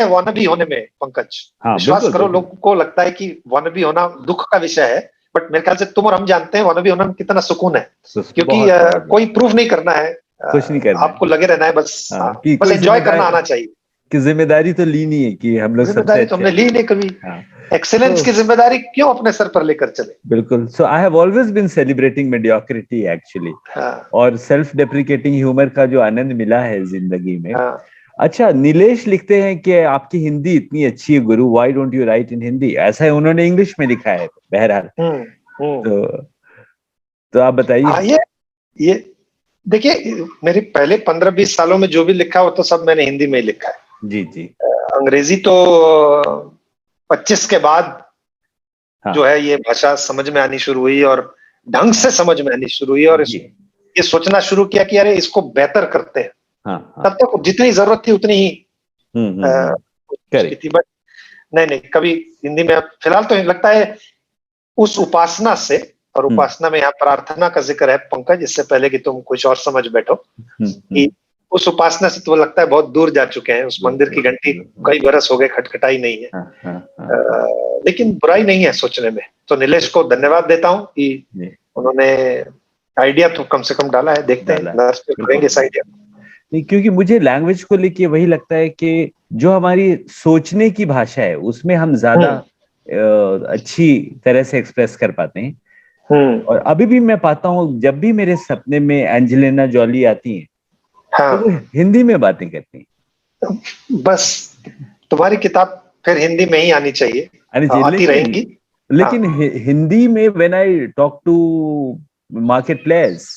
वानबी होने में, पंकज. विश्वास करो, लोगों को लगता है कि वानबी होना दुख का विषय है, बट मेरे ख्याल से तुम और हम जानते हैं वानबी होना में कितना सुकून है. क्योंकि कोई प्रूफ नहीं करना है, कुछ नहीं करना, आपको लगे रहना है, बस एंजॉय करना आना चाहिए. कि जिम्मेदारी तो ली नहीं है कि हम लोग जिम्मेदारी तो हमने ली नहीं कभी. एक्सेलेंस की जिम्मेदारी क्यों अपने सर पर लेकर चले. बिल्कुल. So I have always been celebrating mediocrity actually, और सेल्फ डेप्रिकेटिंग ह्यूमर का जो आनंद मिला है जिंदगी में. अच्छा, नीलेश लिखते हैं कि आपकी हिंदी इतनी अच्छी है गुरु, व्हाई डोंट यू राइट इन हिंदी. ऐसा है, उन्होंने इंग्लिश में लिखा है. बहरहाल तो आप बताइए. ये देखिए, मेरे पहले 15-20 सालों में जो भी लिखा वो तो सब मैंने हिंदी में ही लिखा है. जी. अंग्रेजी तो 25 के बाद जो है ये भाषा समझ में आनी शुरू हुई, और ढंग से समझ में आनी शुरू हुई, और ये सोचना शुरू किया कि अरे इसको बेहतर करते हैं. तब तक जितनी जरूरत थी उतनी ही उसकी थी, बट नहीं कभी हिंदी में फिलहाल तो लगता है उस उपासना से, और उपासना में यहाँ प्रार्थना का जिक्र है पंकज, इससे पहले कि तुम कुछ और समझ बैठो, कि उस उपासना से तो लगता है बहुत दूर जा चुके हैं। उस मंदिर की घंटी कई बरस हो गए खटखटाई नहीं है। लेकिन बुराई नहीं है सोचने में। तो नीलेश को धन्यवाद देता हूँ कि उन्होंने आइडिया तो कम से कम डाला है। देखते हैं करेंगे इस आइडिया। नहीं, क्योंकि मुझे लैंग्वेज को लेके वही लगता है कि जो हमारी सोचने की भाषा है उसमें हम ज्यादा अच्छी तरह से एक्सप्रेस कर पाते हैं। और अभी भी मैं पाता हूँ जब भी मेरे सपने में एंजेलिना जॉली आती हैं, तो वो हिंदी में बातें करती हैं। बस तुम्हारी किताब फिर हिंदी में ही आनी चाहिए, आती रहेंगी। लेकिन हिंदी में when I talk to market players,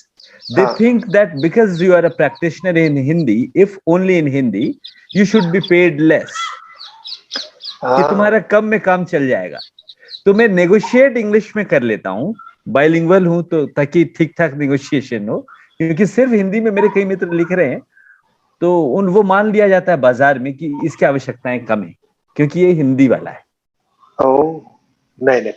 they think that because you are a practitioner in Hindi, if only in Hindi, you should be paid less. कि तुम्हारा कम में काम चल जाएगा। तो मैं नेगोशिएट इंग्लिश में कर लेता हूँ, बाइलिंगुअल हूँ, तो ताकि ठीक ठाक नेगोशिएशन हो। क्योंकि सिर्फ हिंदी में मेरे कई मित्र लिख रहे हैं, तो वो मान लिया जाता है बाजार में कि इसकी आवश्यकताएं कम है, क्योंकि ये हिंदी वाला है। नहीं,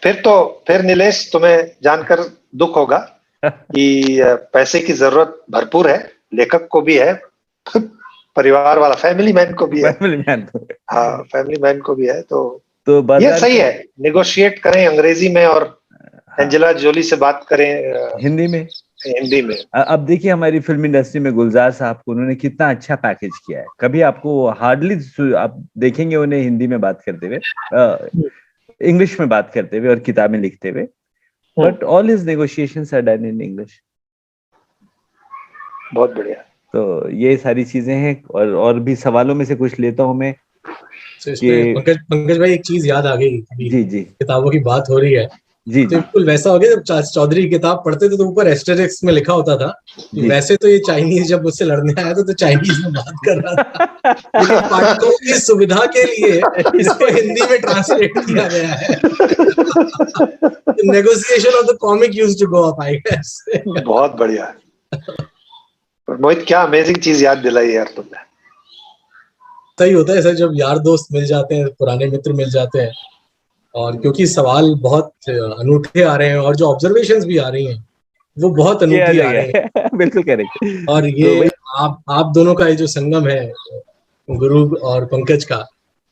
फिर नीलेश तुम्हें जानकर दुख होगा कि पैसे की जरूरत भरपूर है, लेखक को भी है, परिवार वाला फैमिली मैन को भी है। फैमिली मैन को भी है। तो ये सही है, नेगोशिएट करें अंग्रेजी में और एंजेला जोली से बात करें हिंदी में। अब देखिए हमारी फिल्म इंडस्ट्री में गुलजार साहब को उन्होंने कितना अच्छा पैकेज किया है। कभी आपको हार्डली आप देखेंगे उन्हें हिंदी में बात करते हुए, इंग्लिश में बात करते हुए और किताबें लिखते हुए, but all his negotiations are done in English. बहुत बढ़िया। तो ये सारी चीजें हैं। और भी सवालों में से कुछ लेता हूं मैं। पंकज भाई एक चीज याद आ गई। जी किताबों की बात हो रही है जी, तो बिल्कुल वैसा हो गया जब चौधरी की किताब पढ़ते थे तो ऊपर एस्टेरिक्स में लिखा होता था वैसे तो ये चाइनीज जब मुझसे लड़ने आया था तो चाइनीज में बात कर रहा था, लेकिन पाठकों की सुविधा के लिए इसको हिंदी में ट्रांसलेट किया गया है। Negotiation of the comic used to go up, I guess. बहुत बढ़िया। मोहित क्या अमेजिंग चीज याद दिलाई यार तुमने। सही होता है सर, जब यार दोस्त मिल जाते हैं, पुराने मित्र मिल जाते हैं, और क्योंकि सवाल बहुत अनूठे आ रहे हैं और जो ऑब्जर्वेशंस भी आ रही हैं वो बहुत अनूठी आ रही हैं। बिल्कुल करेक्ट। और ये आप दोनों का ये जो संगम है, गुरु और पंकज का,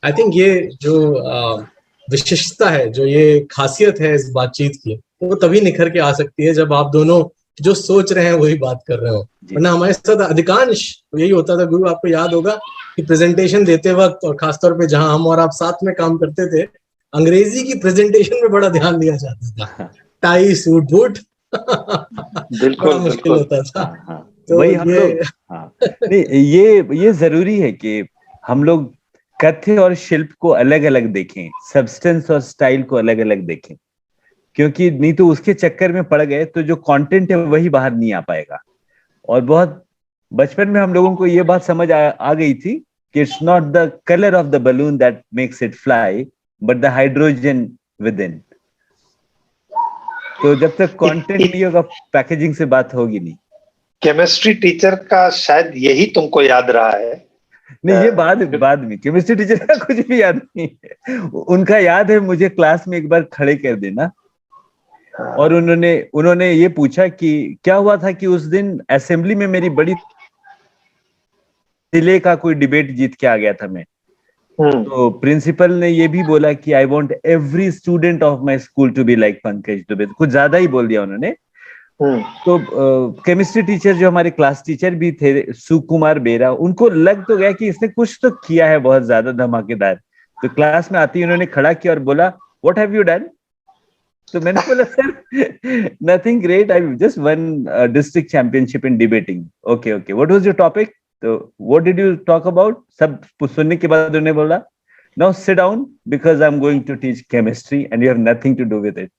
आई थिंक ये जो विशिष्टता है, जो ये खासियत है इस बातचीत की, वो तभी निखर के आ सकती है जब आप दोनों जो सोच रहे हैं वही बात कर रहे हो। वरना हमारे साथ अधिकांश यही होता था। गुरु आपको याद होगा कि प्रेजेंटेशन देते वक्त, और खासतौर पे जहां हम और आप साथ में काम करते थे, अंग्रेजी की प्रेजेंटेशन में बड़ा ध्यान दिया जाता था। टाई सूट बूट बिल्कुल मुश्किल होता था। तो वही हम लोग नहीं, ये जरूरी है कि हम लोग कथ्य और शिल्प को अलग अलग देखें, सब्सटेंस और स्टाइल को अलग अलग देखें, क्योंकि नहीं तो उसके चक्कर में पड़ गए तो जो कंटेंट है वही बाहर नहीं आ पाएगा। और बहुत बचपन में हम लोगों को ये बात समझ आ गई थी कि it's not the colour of the balloon that makes it fly but the hydrogen with in. तो जब तक कंटेंट नहीं होगा पैकेजिंग से बात होगी नहीं। केमिस्ट्री टीचर का शायद यही तुमको याद रहा है। नहीं, ये बाद में केमिस्ट्री टीचर का कुछ भी याद नहीं है। उनका याद है मुझे क्लास में एक बार खड़े कर देना, और उन्होंने ये पूछा कि क्या हुआ था कि उस दिन असेंबली में मेरी बड़ी जिले का कोई डिबेट जीत के आ गया था मैं। तो प्रिंसिपल ने ये भी बोला कि I want every student of my school to be like Pankaj Dubey. कुछ ज्यादा ही बोल दिया उन्होंने। तो केमिस्ट्री टीचर जो हमारे क्लास टीचर भी थे, सुकुमार बेरा, उनको लग तो गया कि इसने कुछ तो किया है बहुत ज्यादा धमाकेदार। तो क्लास में आती उन्होंने खड़ा किया और बोला, व्हाट हैव यू डन? तो मैंने बोला, sir nothing great, I just won district championship in debating. Okay what was your topic? तो what did you talk about? सब सुनने के बाद उन्होंने बोला, now sit down because I am going to teach chemistry and you have nothing to do with it.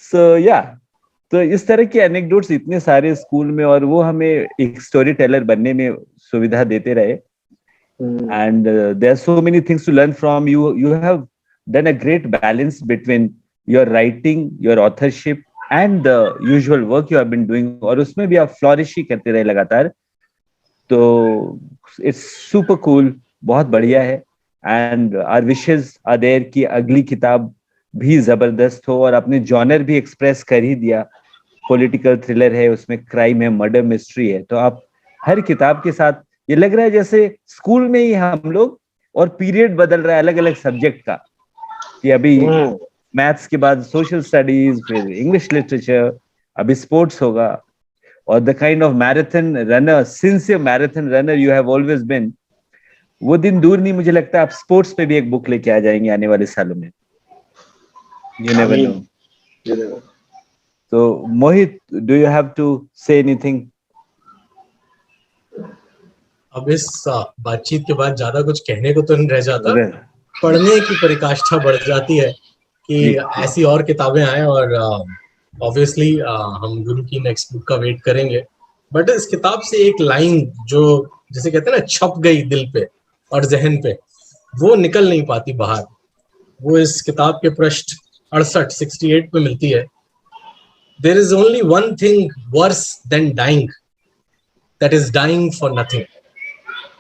So yeah, तो इस तरह के एनेक्डोट्स इतने सारे स्कूल में, और वो हमें एक स्टोरी टेलर बनने में सुविधा देते रहे। And there are so many things to learn from you. You have done a great balance between your writing, your authorship, and the usual work you have been doing. और उसमें भी आप flourish ही करते रहे लगातार। तो इट्स सुपर कूल, बहुत बढ़िया है। And our wishes are there कि अगली किताब भी जबरदस्त हो, और अपने जॉनर भी एक्सप्रेस कर ही दिया। पॉलिटिकल थ्रिलर है, उसमें क्राइम है, मर्डर मिस्ट्री है, तो आप हर किताब के साथ ये लग रहा है जैसे स्कूल में ही हम लोग, और पीरियड बदल रहा है अलग अलग सब्जेक्ट का, कि अभी मैथ्स के बाद सोशल स्टडीज, फिर इंग्लिश लिटरेचर, अभी स्पोर्ट्स होगा। और the kind of marathon runner, sincere marathon runner you have always been, वो दिन दूर नहीं, मुझे लगता है आप स्पोर्ट्स पे भी एक बुक लेके आ जाएंगे आने वाले सालों में। You never know. तो Mohit, do you have to say anything? अब इस बातचीत के बाद ज्यादा कुछ कहने को तो नहीं रह जाता, पढ़ने की परिकाष्ठा बढ़ जाती है कि ऐसी और किताबें आए, और ऑब्वियसली हम गुरु की नेक्स्ट बुक का वेट करेंगे। बट इस किताब से एक लाइन जो जैसे कहते हैं ना, छप गई दिल पे और जहन पे, वो निकल नहीं पाती बाहर। वो इस किताब के पृष्ठ 68 पे मिलती है। There is only one thing worse than dying, that is dying for nothing.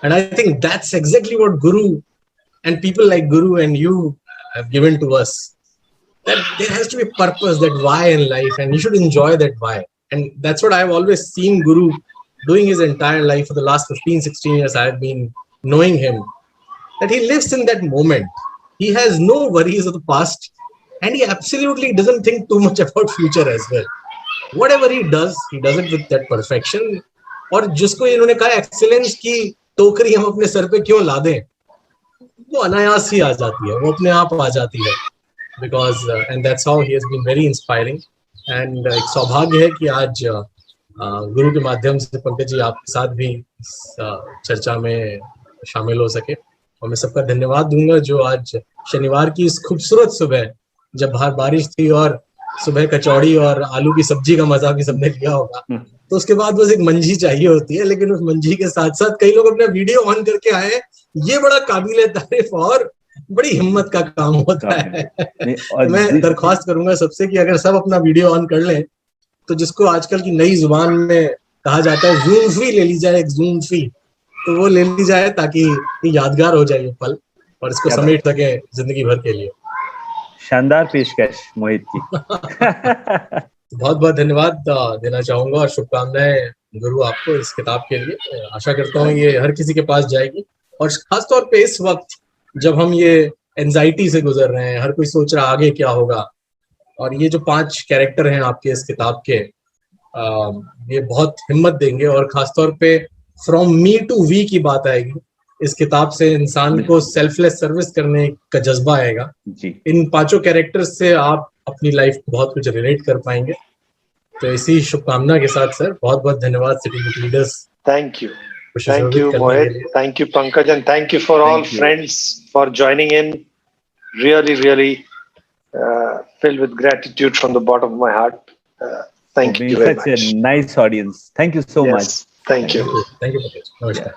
And I think that's exactly what Guru and people like Guru and you have given to us. That there has to be a purpose, that why in life, and you should enjoy that why. And that's what I've always seen Guru doing his entire life. For the last 15-16 years I have been knowing him, that he lives in that moment. He has no worries of the past, and he absolutely doesn't think too much about future as well. Whatever he does it with that perfection. और जिसको इन्होंने कहा excellence की टोकरी हम अपने sir पे क्यों ला दें, वो अनायास ही आ जाती है, वो अपने आप आ जाती है। Because and that's how he has been very inspiring. And एक सौभाग्य है कि आज गुरु के माध्यम से पंकज जी आपके साथ भी इस चर्चा में शामिल हो सके। और मैं सबका धन्यवाद दूंगा जो आज शनिवार की इस खूबसूरत सुबह, जब बाहर बारिश थी और सुबह कचौड़ी और आलू की सब्जी का मजा भी सबने लिया होगा, तो उसके बाद बस एक मंजी चाहिए होती है। लेकिन उस मंजी के साथ साथ कई लोग अपना वीडियो ऑन करके आए हैं, ये बड़ा काबिल तारीफ और बड़ी हिम्मत का काम होता है। तो मैं दरख्वास्त करूंगा सबसे कि अगर सब अपना वीडियो ऑन कर लें, तो जिसको आजकल की नई जुबान में कहा जाता है जूम फ्री ले ली जाए, एक जूम फ्री, तो वो ले ली जाए ताकि यादगार हो जाए ये पल, और इसको समेट सके जिंदगी भर के लिए। शानदार पेशकश मोहित की। बहुत बहुत धन्यवाद देना चाहूंगा और शुभकामनाएं गुरु आपको इस किताब के लिए। आशा करता हूँ ये हर किसी के पास जाएगी, और खासतौर पे इस वक्त जब हम ये एंजाइटी से गुजर रहे हैं, हर कोई सोच रहा आगे क्या होगा, और ये जो 5 कैरेक्टर हैं आपके इस किताब के, ये बहुत हिम्मत देंगे। और खासतौर पे फ्रॉम मी टू वी की बात आएगी इस किताब से, इंसान को सेल्फलेस सर्विस करने का जज्बा आएगा जी। इन 5 कैरेक्टर्स से आप अपनी लाइफ को बहुत कुछ रिलेट कर पाएंगे। तो इसी शुभकामना के साथ सर बहुत बहुत धन्यवाद city book leaders. Thank you Mohit, thank you Pankaj, and thank you for all friends for joining in. Really filled with gratitude from the bottom of my heart. Thank you very much. Such a nice audience. Thank you so much. Thank you. Thank you. Namaskar.